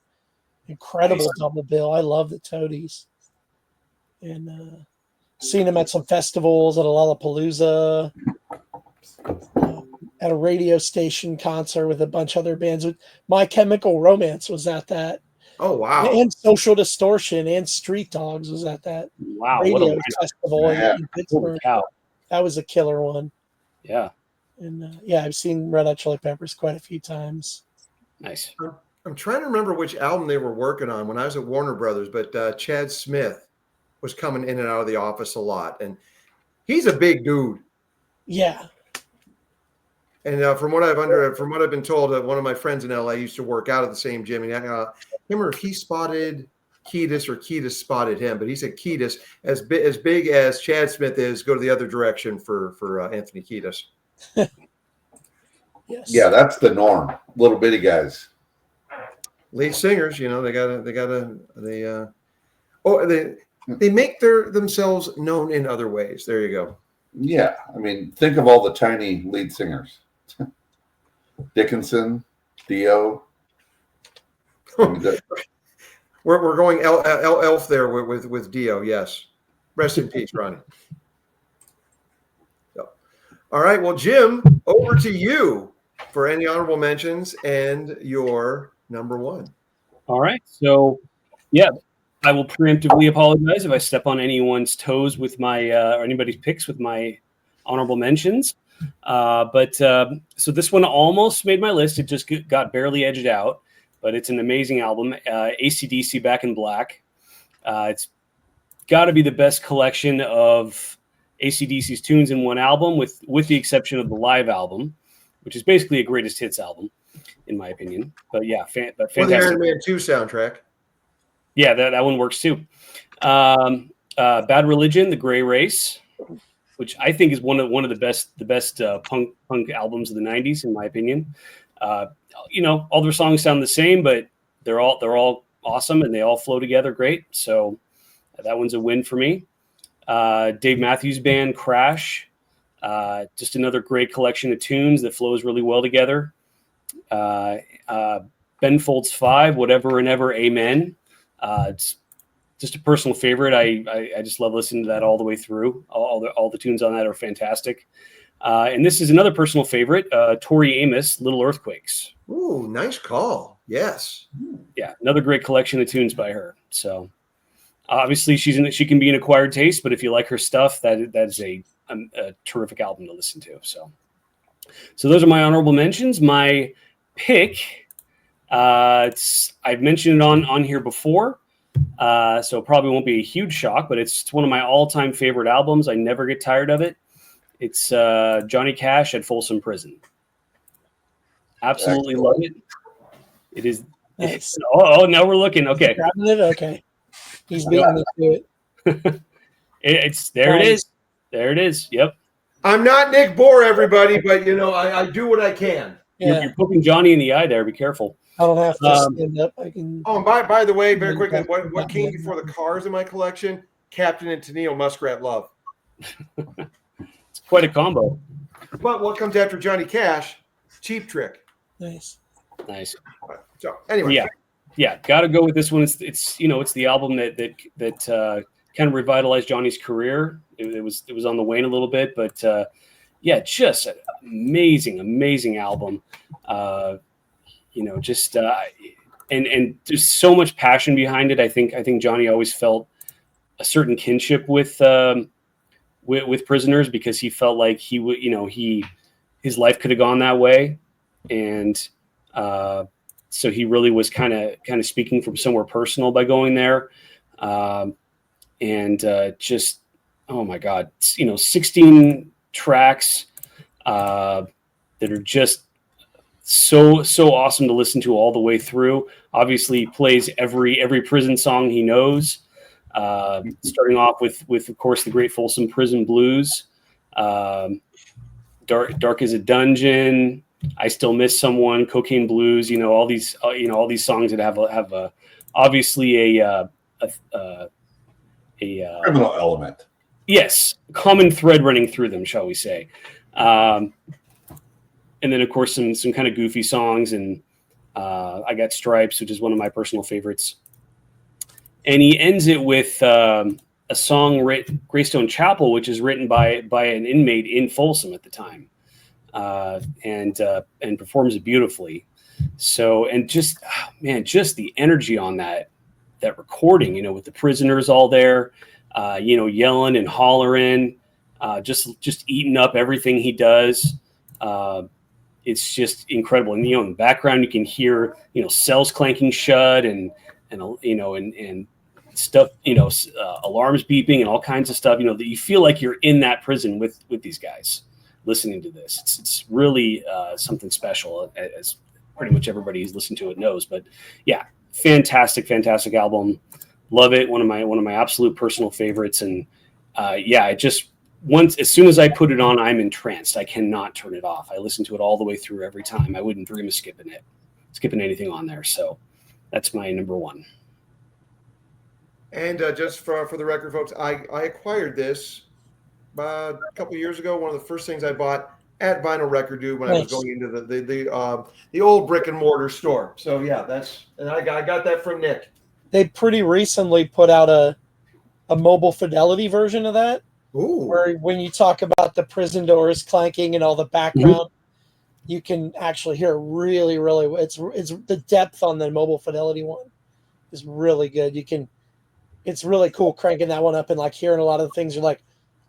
incredible double bill. I love the Toadies, and seen them at some festivals, at a Lollapalooza, at a radio station concert with a bunch of other bands. My Chemical Romance was at that. Oh wow! And Social Distortion and Street Dogs was at that radio festival in Pittsburgh. That was a killer one. Yeah. And I've seen Red Hot Chili Peppers quite a few times. Nice. I'm trying to remember which album they were working on when I was at Warner Brothers, but Chad Smith was coming in and out of the office a lot, and he's a big dude. Yeah. And from what I've been told, one of my friends in LA used to work out at the same gym. And him or if he spotted Kiedis or Kiedis spotted him, but he said Kiedis, as big as Chad Smith is, go to the other direction for Anthony Kiedis. Yes. Yeah, that's the norm. Little bitty guys. Lead singers, they make themselves known in other ways. There you go. Yeah, I mean, think of all the tiny lead singers. Dickinson, Dio. We're going elf there with Dio. Yes, rest in peace, Ronnie. So, All right. Well, Jim, over to you for any honorable mentions and your number one. All right. So, yeah, I will preemptively apologize if I step on anyone's toes with my or anybody's picks with my honorable mentions. So this one almost made my list. It just got barely edged out, but it's an amazing album. AC/DC Back in Black. It's got to be the best collection of AC/DC's tunes in one album, with the exception of the live album, which is basically a greatest hits album, in my opinion. But yeah, Or fantastic. the Iron Man 2 soundtrack. Yeah, that one works too. Bad Religion, The Gray Race, which I think is one of the best punk albums of the '90s, in my opinion. All their songs sound the same, but they're all awesome and they all flow together great. So that one's a win for me. Dave Matthews Band, Crash, just another great collection of tunes that flows really well together. Ben Folds 5, Whatever and Ever, Amen. It's just a personal favorite. I just love listening to that all the way through. All the tunes on that are fantastic. And this is another personal favorite, Tori Amos, Little Earthquakes. Ooh, nice call. Yes. Yeah, another great collection of tunes by her. So obviously she can be an acquired taste, but if you like her stuff, that's a terrific album to listen to. So those are my honorable mentions. My pick, I've mentioned it on here before. So it probably won't be a huge shock, but it's one of my all-time favorite albums. I never get tired of it. It's Johnny Cash at Folsom Prison. Absolutely love it. It is. Nice. Oh, now we're looking. Okay. Grabbing it? Okay. He's beating me to it. There it is. There it is. Yep. I'm not Nick Boor, everybody, but I do what I can. Yeah. You're poking Johnny in the eye there. Be careful. I don't have to stand up. I can. Oh, and by the way, very quickly, what came before the cars in my collection? Captain and Tennille Muskrat Love. It's quite a combo. But what comes after Johnny Cash? Cheap Trick. Nice. So anyway, yeah, got to go with this one. It's the album that kind of revitalized Johnny's career. It was on the wane a little bit, but just an amazing album. And there's so much passion behind it. I think Johnny always felt a certain kinship with prisoners because he felt like his life could have gone that way, and so he really was kind of speaking from somewhere personal by going there, just oh my God, 16 tracks that are just so awesome to listen to all the way through. Obviously, he plays every prison song he knows. Starting off with of course the great Folsom Prison Blues, Dark as a Dungeon, I Still Miss Someone, Cocaine Blues. All these songs that have obviously a criminal element. Yes, common thread running through them, shall we say? And then of course some kind of goofy songs, and I Got Stripes, which is one of my personal favorites. And he ends it with a song, Greystone Chapel, which is written by an inmate in Folsom at the time, and performs it beautifully. So, and just the energy on that recording, with the prisoners all there, yelling and hollering, just eating up everything he does. It's just incredible. And in the background you can hear cells clanking shut and stuff, alarms beeping and all kinds of stuff, that you feel like you're in that prison with these guys listening to this. It's really something special, as pretty much everybody who's listened to it knows. But yeah, fantastic album. Love it. One of my absolute personal favorites. And as soon as I put it on, I'm entranced. I cannot turn it off. I listen to it all the way through every time. I wouldn't dream of skipping anything on there. So that's my number one. And just for the record, folks, I acquired this a couple of years ago. One of the first things I bought at Vinyl Record Dude when I was going into the old brick and mortar store. So yeah, I got that from Nick. They pretty recently put out a mobile fidelity version of that. Ooh. Where when you talk about without the prison doors clanking and all the background, you can actually hear really, really. It's the depth on the mobile fidelity one is really good. It's really cool cranking that one up and like hearing a lot of the things you're like,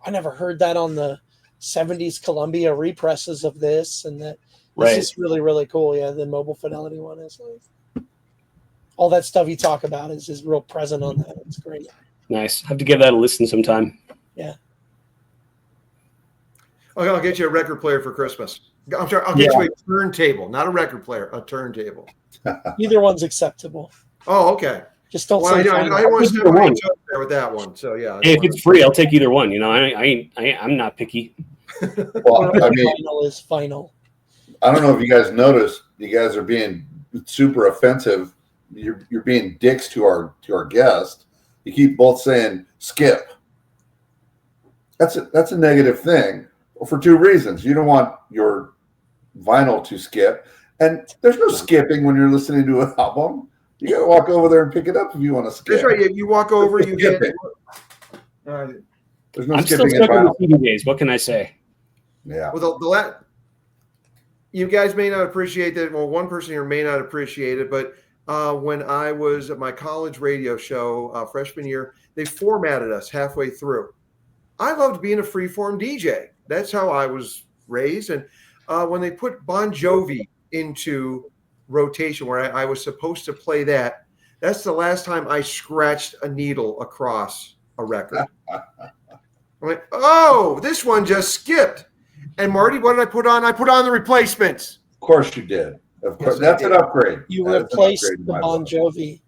I never heard that on the 70s Columbia represses of this and that. It's just really, really cool. Yeah, the mobile fidelity one is like all that stuff you talk about is real present on that. It's great. Nice. I have to give that a listen sometime. Yeah. Okay, I'll get you a record player for Christmas. I'm sorry, I'll get you a turntable, not a record player, a turntable. Either one's acceptable. Oh, okay. Just don't Well, say I don't want to step on your toes there with that one. So yeah. Hey, if it's free, I'll take either one. You know, I'm not picky. Well, I mean, final is final. I don't know if you guys noticed, you guys are being super offensive. You're being dicks to our guest. You keep both saying skip. That's a negative thing for two reasons. You don't want your vinyl to skip, and there's no skipping when you're listening to an album. You got to walk over there and pick it up if you want to skip. That's right. If you walk over, you get. There's no I'm still skipping in stuck in the vinyl. CD days. What can I say? Yeah. Well, you guys may not appreciate that. Well, one person here may not appreciate it, but when I was at my college radio show freshman year, they formatted us halfway through. I loved being a freeform DJ. That's how I was raised. And when they put Bon Jovi into rotation, where I was supposed to play that, that's the last time I scratched a needle across a record. I'm like, oh, this one just skipped. And Marty, what did I put on? I put on the Replacements. Of course you did. Of course, that's an upgrade. You That is an replaced upgrade in the my Bon book. Jovi.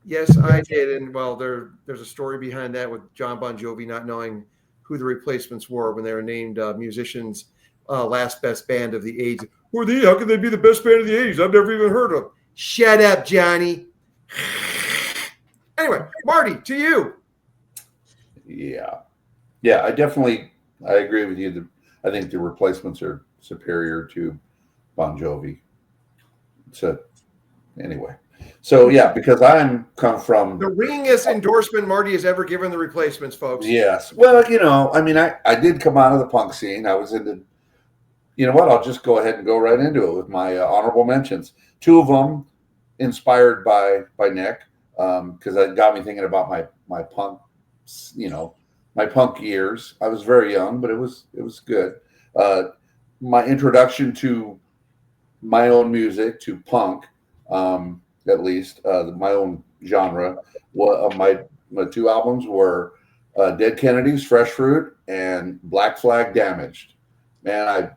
Yes, I did. And well, there's a story behind that with John Bon Jovi not knowing who the Replacements were when they were named musicians' last best band of the 80s. Who are they? How can they be the best band of the 80s? I've never even heard of them. Shut up, Johnny. Anyway, Marty, to you. Yeah. I agree with you. I think the Replacements are superior to Bon Jovi. So anyway, because I'm come from The ringest endorsement Marty has ever given the Replacements, folks. yes. Well, I mean, I did come out of the punk scene. I was into. You know what? I'll just go ahead and go right into it with my honorable mentions. Two of them inspired by Nick, because it got me thinking about my punk, my punk years. I was very young, but it was good. My introduction to my own music, to punk, at least my own genre. My two albums were Dead Kennedys, Fresh Fruit, and Black Flag, Damaged. Man, I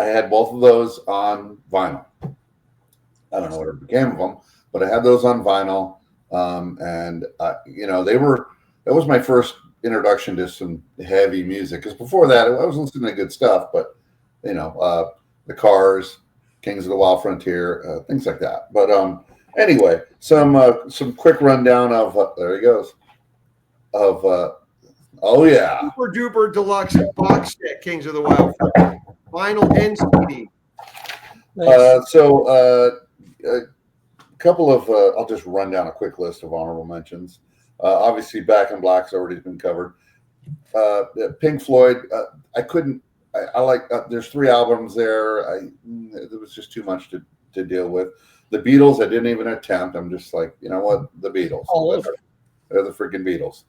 had both of those on vinyl. I don't know what became of them, but I had those on vinyl. That was my first introduction to some heavy music. Because before that, I was listening to good stuff, but the Cars, Kings of the Wild Frontier, things like that. But anyway, some quick rundown of there he goes. Of oh yeah, Super duper deluxe box set, Kings of the Wild Frontier. Vinyl and CD. Nice. A couple of I'll just run down a quick list of honorable mentions. Obviously, Back in Black's already been covered. Pink Floyd, I like. There's 3 albums there. There was just too much to deal with. The Beatles, I didn't even attempt. I'm just like, you know what, the Beatles. They're the freaking Beatles.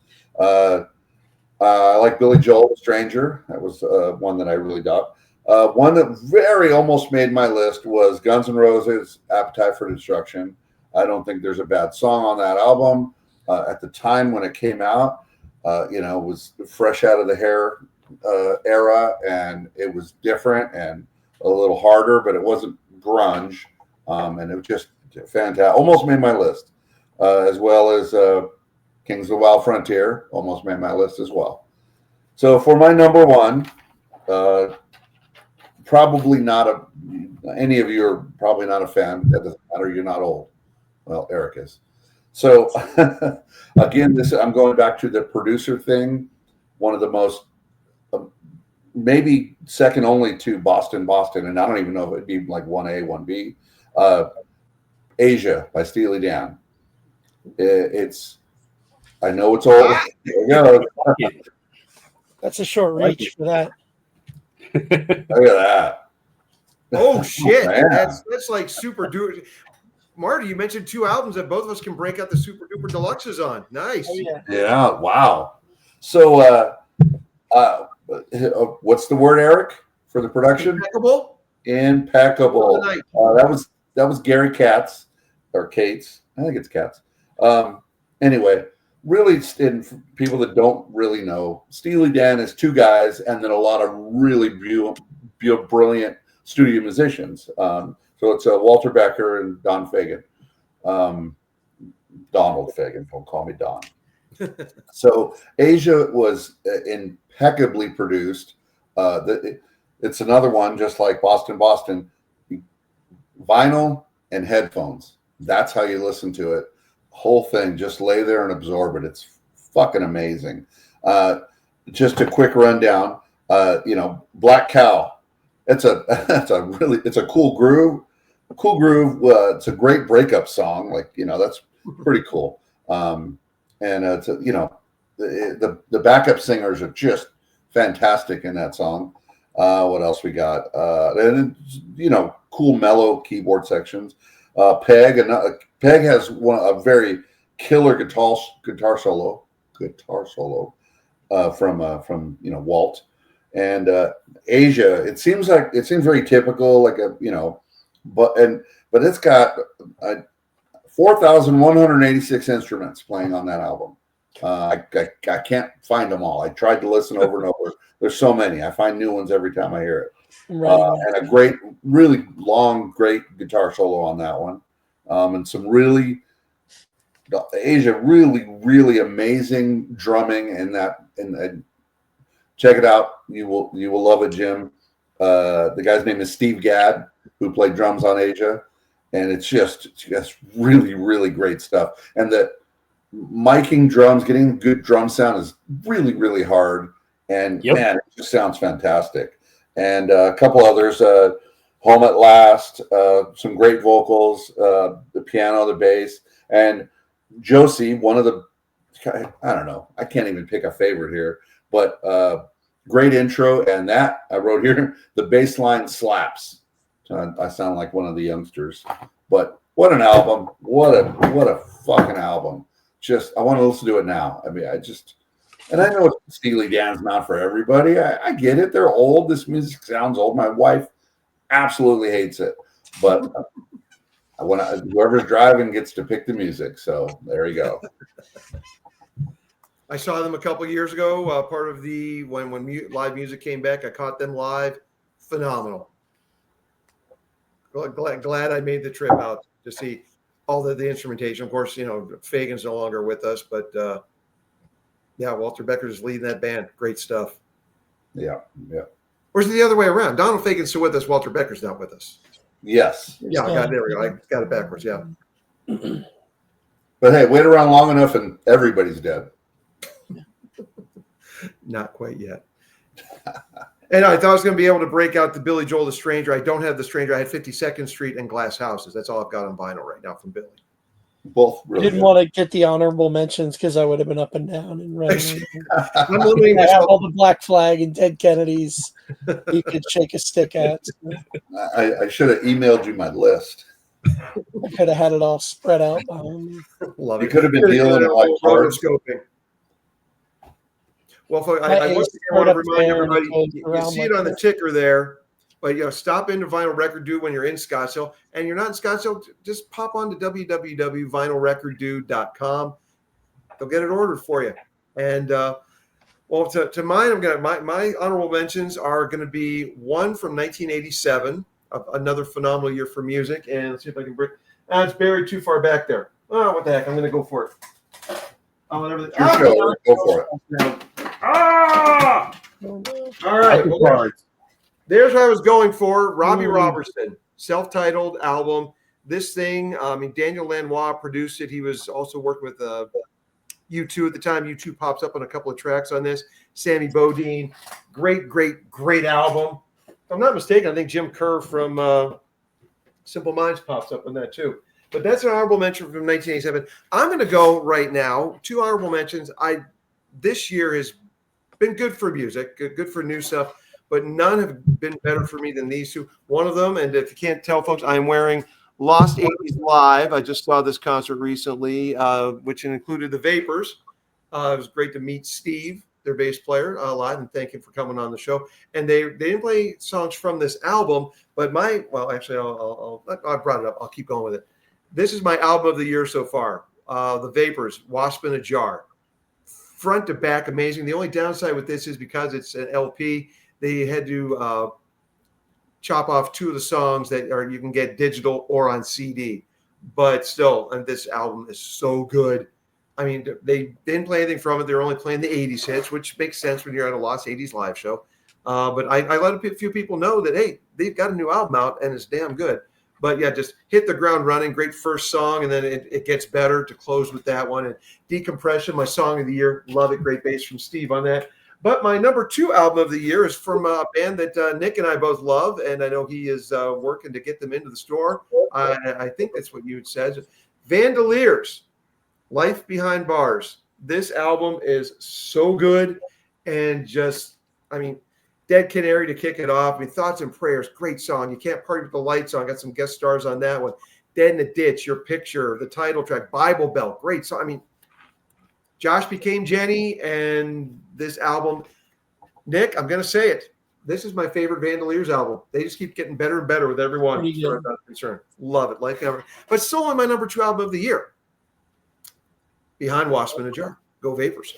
I like Billy Joel, Stranger. That was one that I really dug. One that very almost made my list was Guns N' Roses' Appetite for Destruction. I don't think there's a bad song on that album. At the time when it came out, it was fresh out of the hair era, and it was different and a little harder, but it wasn't grunge. And it was just fantastic. Almost made my list, as well as Kings of the Wild Frontier. Almost made my list as well. So for my number one, probably not any of you are probably not a fan. That doesn't matter. You're not old. Well, Eric is. So again, I'm going back to the producer thing. One of the most, maybe second only to Boston, and I don't even know if it'd be like 1A, 1B. Asia by Steely Dan. I know it's old. There you go. That's a short reach for that. Look at that. Oh shit, man. that's like super duper. Marty, you mentioned 2 albums that both of us can break out the super duper deluxes on. Nice. Oh, yeah. Yeah. Wow. So, what's the word, Eric, for the production? Impeccable. Impeccable. Night. That was Gary Katz or Cates. I think it's Katz. Anyway, really, and people that don't really know, Steely Dan is 2 guys and then a lot of really brilliant studio musicians. So it's Walter Becker and Don Fagen. Donald Fagen. Don't call me Don. So Asia was impeccably produced. It's another one, just like Boston. Vinyl and headphones. That's how you listen to it. Whole thing. Just lay there and absorb it. It's fucking amazing. Just a quick rundown. Black Cow. It's a cool groove. It's a great breakup song. That's pretty cool. And it's the backup singers are just fantastic in that song. What else we got? And cool mellow keyboard sections. Peg has a very killer guitar solo from Walt. And Asia, it seems very typical, but it's got 4,186 instruments playing on that album. I can't find them all. I tried to listen over and over. There's so many. I find new ones every time I hear it. And a great, really long, great guitar solo on that one. And some really amazing drumming in that. And check it out. You will love it, Jim. The guy's name is Steve Gadd, who played drums on Asia. And it's just really, really great stuff. And the miking drums, getting good drum sound is really, really hard. And man, it just sounds fantastic. And a couple others, Home at Last, some great vocals, the piano, the bass, and Josie, one of the, I don't know, I can't even pick a favorite here, but great intro. And that I wrote here, the bass line slaps. I sound like one of the youngsters, but what an album. What a fucking album. Just, I want to listen to it now. I mean, and I know Steely Dan's not for everybody. I get it. They're old. This music sounds old. My wife absolutely hates it, but whoever's driving gets to pick the music. So there you go. I saw them a couple years ago. Part of when live music came back, I caught them live. Phenomenal. Glad I made the trip out to see all the instrumentation. Of course, Fagen's no longer with us, but Walter Becker's leading that band. Great stuff. Yeah. Or is it the other way around? Donald Fagen's still with us. Walter Becker's not with us. Yes. Yeah, there we go. I got it backwards. Yeah. But hey, wait around long enough and everybody's dead. Not quite yet. And I thought I was going to be able to break out the Billy Joel, The Stranger. I don't have The Stranger. I had 52nd Street and Glass Houses. That's all I've got on vinyl right now from Billy. Both really didn't want to get the honorable mentions because I would have been up and down and running. I'm limiting I have myself. all the Black Flag and Dead Kennedys you could shake a stick at. I should have emailed you my list. I could have had it all spread out behind me. Love You it. could have been dealing with like cards. Rotoscoping. Well, folks, I once again want to remind everybody, you see it on the ticker there, but stop into Vinyl Record Dude when you're in Scottsdale, and you're not in Scottsdale, just pop on to www.vinylrecorddude.com. They'll get it ordered for you. And to mine, I'm gonna my honorable mentions are going to be one from 1987, another phenomenal year for music, and let's see if I can bring. It's buried too far back there. Oh, what the heck? I'm going to go for it. Oh, whatever. Go for it. Ah! All right. Well, there's what I was going for. Robbie Robertson, self-titled album. This thing, Daniel Lanois produced it. He was also working with U2 at the time. U2 pops up on a couple of tracks on this. Sammy Bodine. Great album. If I'm not mistaken, I think Jim Kerr from Simple Minds pops up on that too. But that's an honorable mention from 1987. I'm going to go right now. 2 honorable mentions. This year has been good for music, good for new stuff, but none have been better for me than these two. One of them, and if you can't tell, folks, I'm wearing Lost 80s Live. I just saw this concert recently, which included the Vapors. It was great to meet Steve, their bass player, live, and thank him for coming on the show. And they didn't play songs from this album, but I brought it up. I'll keep going with it. This is my album of the year so far. The Vapors, Wasp in a Jar. Front to back, amazing. The only downside with this is because it's an LP, they had to chop off 2 of the songs that you can get digital or on CD. But still, and this album is so good. I mean, they didn't play anything from it. They're only playing the 80s hits, which makes sense when you're at a Lost 80s live show. But I let a few people know that, hey, they've got a new album out and it's damn good. But yeah, just hit the ground running. Great first song, and then it gets better to close with that one. And Decompression, my song of the year. Love it. Great bass from Steve on that. But my number 2 album of the year is from a band that Nick and I both love, and I know he is working to get them into the store. I think that's what you had said. Vandaliers, Life Behind Bars. This album is so good, and just, I mean, Dead Canary to kick it off. I mean, Thoughts and Prayers, great song. You Can't Party with the Lights on. Got some guest stars on that one. Dead in the Ditch, Your Picture, the title track, Bible Belt, great song. I mean, Josh Became Jenny, and this album, Nick, I'm going to say it. This is my favorite Vandaliers album. They just keep getting better and better with every one. As far as I'm concerned. Love it. Like ever. But still on my number 2 album of the year. Behind Wasp in a Jar. Go Vapors.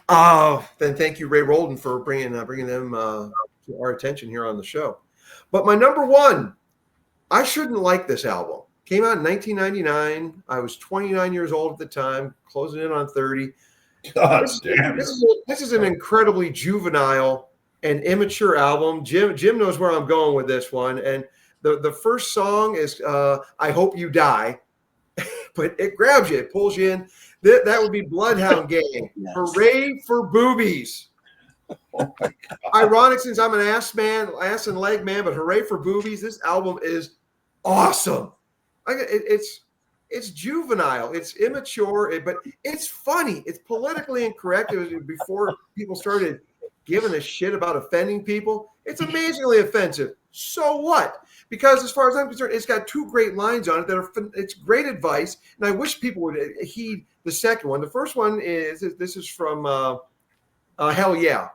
Then thank you, Ray Roldan, for bringing them to our attention here on the show. But my number 1, I shouldn't like this album. Came out in 1999. I was 29 years old at the time, closing in on 30. God damn. This is an incredibly juvenile and immature album. Jim knows where I'm going with this one. And the first song is I Hope You Die. But it grabs you. It pulls you in. That would be Bloodhound Gang. Yes. Hooray for Boobies. Oh ironic, since I'm an ass and leg man, but hooray for boobies. This album is awesome. It's juvenile. It's immature, but it's funny. It's politically incorrect. It was before people started giving a shit about offending people. It's amazingly offensive. So what? Because as far as I'm concerned, it's got 2 great lines on it it's great advice, and I wish people would heed the second one. The first one is from Hell Yeah.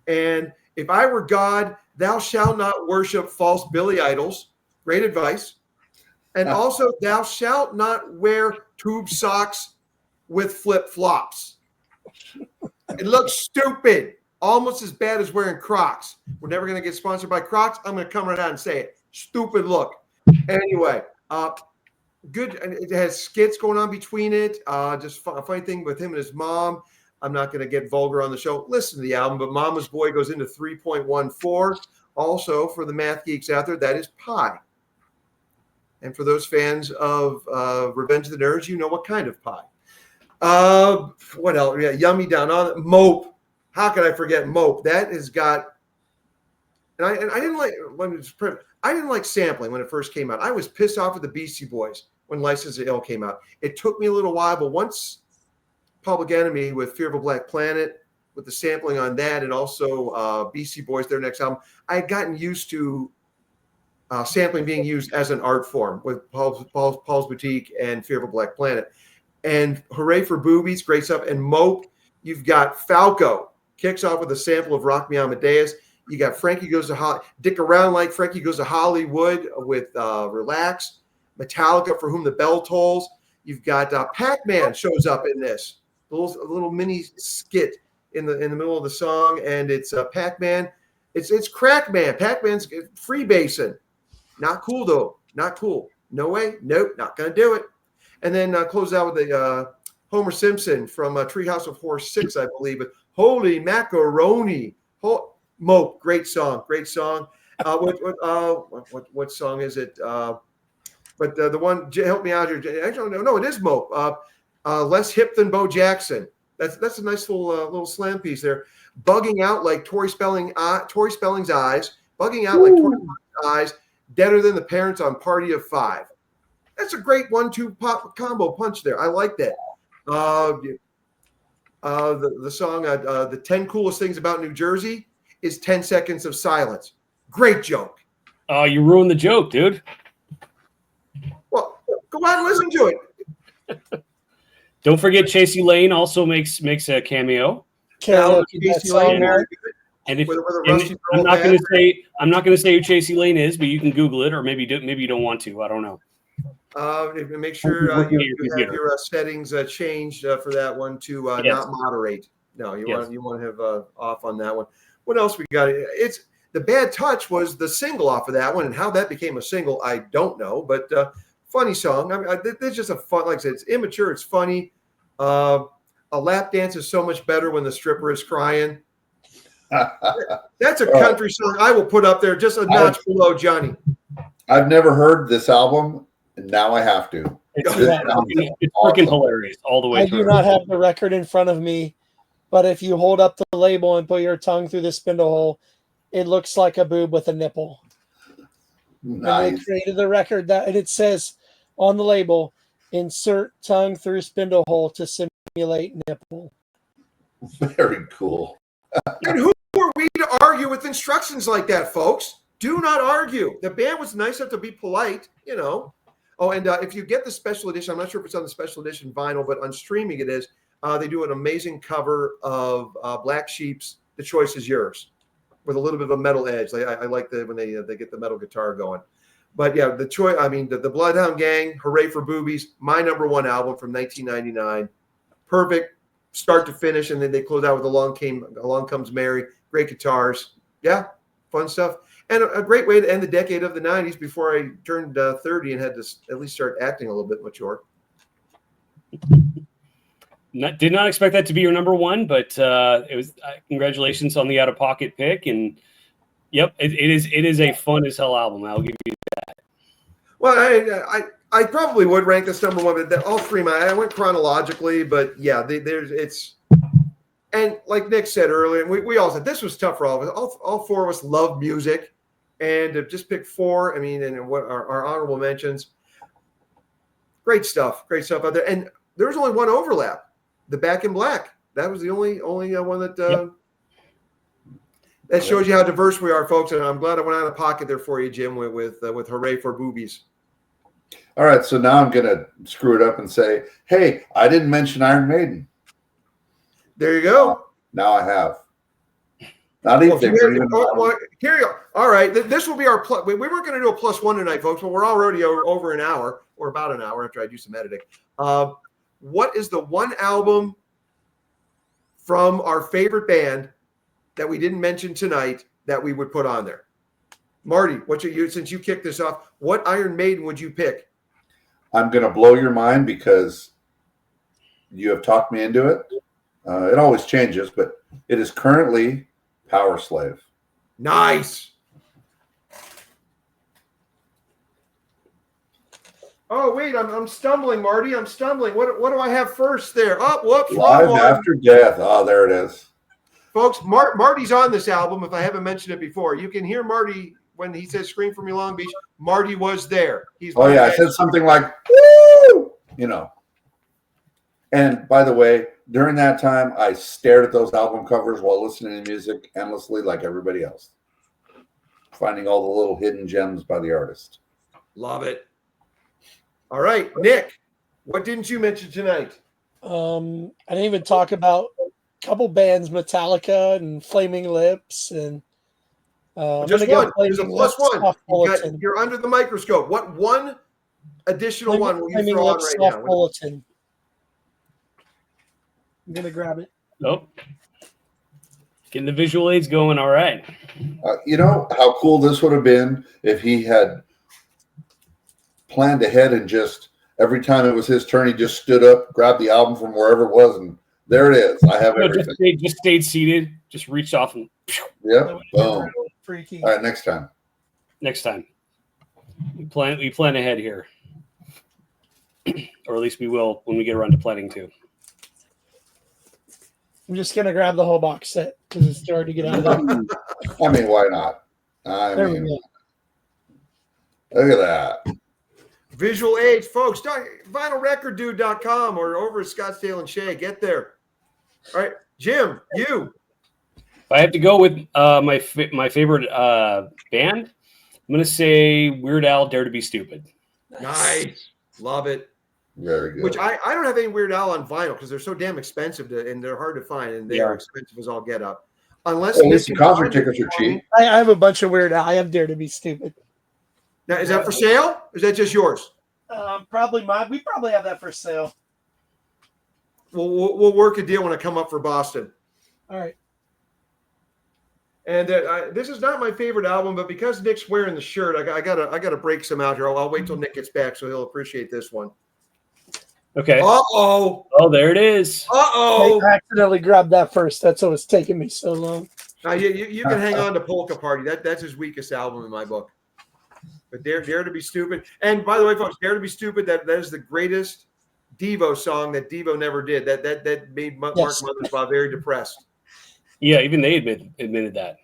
And if I were God, thou shalt not worship false Billy idols. Great advice. And also, thou shalt not wear tube socks with flip-flops. It looks stupid. Almost as bad as wearing Crocs. We're never going to get sponsored by Crocs. I'm going to come right out and say it. Stupid look. Anyway, good. And it has skits going on between it. Just a funny thing with him and his mom. I'm not going to get vulgar on the show. Listen to the album, but Mama's Boy goes into 3.14. Also, for the math geeks out there, that is pi. And for those fans of Revenge of the Nerds, you know what kind of pie. What else? Yeah, Yummy Down on it. Mope. How could I forget Mope? That has got. And I didn't like sampling when it first came out. I was pissed off at the Beastie Boys when License to Ill came out. It took me a little while, but once Public Enemy with Fear of a Black Planet, with the sampling on that, and also Beastie Boys, their next album, I had gotten used to sampling being used as an art form with Paul's Boutique and Fear of a Black Planet. And Hooray for Boobies, great stuff. And Mope, you've got Falco, kicks off with a sample of Rock Me Amadeus. You got Frankie Goes to Dick Around Like Frankie Goes to Hollywood with Relax. Metallica, For Whom the Bell Tolls. You've got Pac-Man shows up in this. A little mini skit in the middle of the song, and it's Pac-Man. It's Crackman. Pac-Man's freebasing. Not cool, though. Not cool. No way. Nope. Not going to do it. And then close out with the Homer Simpson from Treehouse of Horror 6, I believe. But Holy Macaroni. Mope. Great song. Great song. What song is it? But the one, help me out here. I don't know. No, it is Mope. Less Hip Than Bo Jackson. That's a nice little slam piece there. Bugging Out Like Tori Spelling's Eyes. Bugging Out Like Tori Spelling's Eyes. Deader Than the Parents on Party of Five. That's a great 1-2 pop combo punch there. I like that. the song, the 10 coolest things about New Jersey is 10 seconds of silence. Great joke. Oh, you ruined the joke, dude. Well, go out and listen to it. Don't forget Chasey Lane also makes a cameo. Karaoke that Casey song, Lane, Mark. And if with a and rusty I'm pearl not going hat. to say who Chasey Lane is, but you can Google it, or maybe you don't want to. I don't know. Make sure Looking at you your have computer. your settings changed for that one to Yes. not moderate. No, you Yes. want to have off on that one. What else we got? It's the Bad Touch was the single off of that one, and how that became a single, I don't know. But funny song. I mean, it's just a fun. Like I said, it's immature. It's funny. A lap dance is so much better when the stripper is crying. That's a country song I will put up there just a notch below Johnny. I've never heard this album, and now I have to. It's This freaking awesome. hilarious all the way I through. do not have the record in front of me, but if you hold up the label and put your tongue through the spindle hole, it looks like a boob with a nipple. And they Nice. created the record and it says on the label, insert tongue through spindle hole to simulate nipple. Very cool. And who are we to argue with instructions like that, folks? Do not argue. The band was nice enough to be polite, you know. Oh, and if you get the special edition, I'm not sure if it's on the special edition vinyl, but on streaming it is. They do an amazing cover of Black Sheep's "The Choice Is Yours" with a little bit of a metal edge. I like when they get the metal guitar going. But yeah, the choice. I mean, the Bloodhound Gang, "Hooray for Boobies," my #1 album from 1999. Perfect start to finish, and then they close out with "Along Comes Mary." Great guitars, yeah, fun stuff, and a great way to end the decade of the '90s before I turned 30 and had to at least start acting a little bit mature. Did not expect that to be your #1, but it was. Congratulations on the out of pocket pick, and yep, it is a fun as hell album. I'll give you. Well, I probably would rank this #1, but all three. I went chronologically, but yeah, it's. And like Nick said earlier, and we all said this was tough for all of us. All four of us love music, and to just pick four. I mean, and what our honorable mentions. Great stuff out there, and there was only one overlap. The Back in Black. That was the only one that that shows you how diverse we are, folks. And I'm glad I went out of pocket there for you, Jim, with "Hooray for Boobies." All right, so now I'm gonna screw it up and say, hey, I didn't mention Iron Maiden. There you go. Now I have. Not even. Here you go. All right, this will be our plus. We weren't going to do a +1 tonight, folks, but we're already over an hour, or about an hour after I do some editing. What is the one album from our favorite band that we didn't mention tonight that we would put on there? Marty, since you kicked this off, what Iron Maiden would you pick? I'm going to blow your mind because you have talked me into it. It always changes, but it is currently Power Slave. Nice. Oh, wait, I'm stumbling, Marty. I'm stumbling. What do I have first there? Oh, whoops. Live After Death. Oh, there it is. Folks, Marty's on this album, if I haven't mentioned it before. You can hear Marty when he says "Scream for Me, Long Beach." Marty was there. I said something like, woo! You know. And by the way, during that time, I stared at those album covers while listening to music endlessly like everybody else. Finding all the little hidden gems by the artist. Love it. All right, Nick, what didn't you mention tonight? I didn't even talk about a couple bands, Metallica and Flaming Lips, and just one. There's a +1. Bulletin. You're under the microscope. What one additional one will you Flaming throw on Lips right Soft now? Bulletin. I'm gonna grab it. Oh, getting the visual aids going. All right. You know how cool this would have been if he had planned ahead and just every time it was his turn, he just stood up, grabbed the album from wherever it was, and there it is. I have everything. Just stayed seated, just reached off and Yep. Boom. Freaky. All right, next time. next time. We plan ahead here. Or at least we will when we get around to planning too. I'm just gonna grab the whole box set because it's hard to get out of there. I mean, why not? There we go. Look at that. Visual aids, folks. VinylRecordDude.com or over at Scottsdale and Shea. Get there. All right, Jim, you. If I have to go with my favorite band, I'm gonna say Weird Al, Dare to Be Stupid. Nice. Love it. Very good. Which I don't have any Weird Al on vinyl because they're so damn expensive and they're hard to find, and they are expensive as all get up. Unless at least the concert tickets are cheap. I have a bunch of Weird Al. I have Dare to Be Stupid. Now, is that for sale? Or is that just yours? Probably mine. We probably have that for sale. We'll work a deal when I come up for Boston. All right. And this is not my favorite album, but because Nick's wearing the shirt, I gotta break some out here. I'll wait till Nick gets back, so he'll appreciate this one. Okay. Uh-oh. Oh, there it is. Uh-oh. I accidentally grabbed that first. That's what's taking me so long. Now you can hang on to Polka Party. That's his weakest album in my book. But Dare to Be Stupid. And by the way, folks, Dare to Be Stupid, that is the greatest Devo song that Devo never did. That made Mark Mothersbaugh very depressed. Yeah, even they admitted that.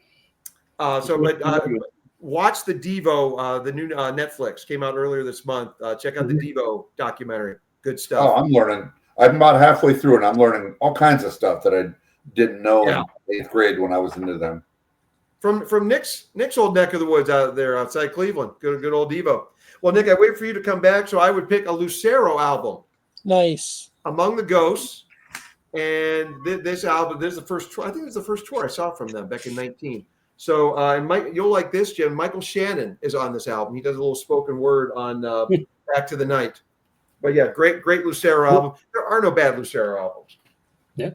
Watch the Devo, the new Netflix came out earlier this month. Check out the Devo documentary. Good stuff. Oh, I'm learning. I'm about halfway through, and I'm learning all kinds of stuff that I didn't know in 8th grade when I was into them. From Nick's old neck of the woods out there outside Cleveland. Good old Devo. Well, Nick, I wait for you to come back, so I would pick a Lucero album. Nice. Among the Ghosts. And this album, this is the first tour. I think it was the first tour I saw from them back in 19. So, Mike, you'll like this, Jim. Michael Shannon is on this album. He does a little spoken word on Back to the Night. But yeah, great Lucero album. There are no bad Lucero albums. Yeah.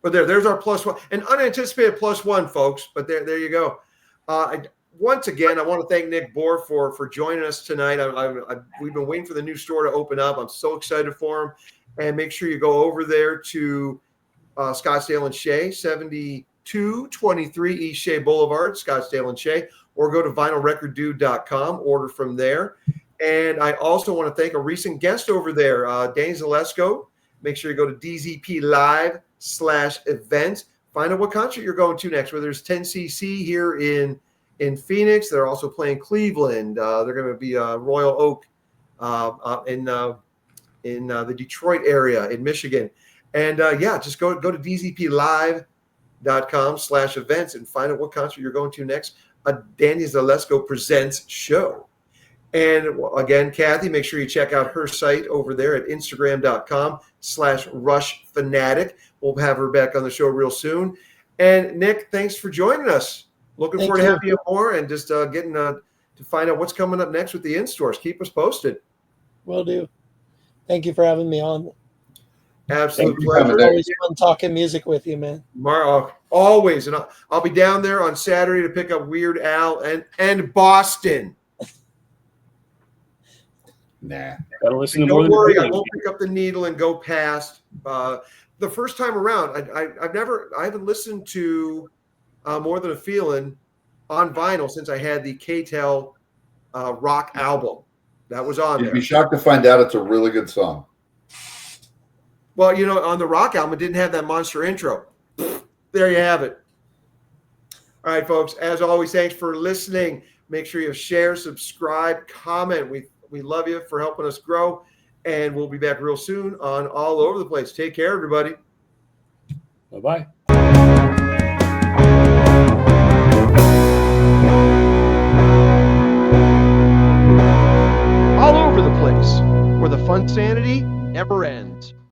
But there's our +1, an unanticipated +1, folks. But there you go. Once again, I want to thank Nick Boor for joining us tonight. We've been waiting for the new store to open up. I'm so excited for him. And make sure you go over there to Scottsdale and Shea, 7223 East Shea Boulevard, Scottsdale and Shea, or go to vinylrecorddude.com, order from there. And I also want to thank a recent guest over there, Danny Zalesko. Make sure you go to DZP Live/events. Find out what concert you're going to next, whether it's 10cc here in Phoenix. They're also playing Cleveland. They're going to be Royal Oak in the Detroit area in Michigan. And just go to dzplive.com/events and find out what concert you're going to next. A Danny Zalesko Presents show. And again, Kathy, make sure you check out her site over there at instagram.com/rushfanatic. We'll have her back on the show real soon. And Nick, thanks for joining us. Looking forward to having you more and just getting to find out what's coming up next with the in-stores. Keep us posted. Will do. Thank you for having me on. Absolute pleasure. Always fun talking music with you, man. Always. And I'll be down there on Saturday to pick up Weird Al and Boston. Nah. Gotta listen to Don't more worry, than I won't pick up the needle and go past. The first time around, I haven't listened to More Than a Feeling on vinyl since I had the K-Tel rock album. That was on there. You'd be shocked to find out it's a really good song. Well, on the rock album, it didn't have that monster intro. There you have it. All right, folks. As always, thanks for listening. Make sure you share, subscribe, comment. We love you for helping us grow. And we'll be back real soon on All Over the Place. Take care, everybody. Bye-bye. All Over the Place, where the fun sanity never ends.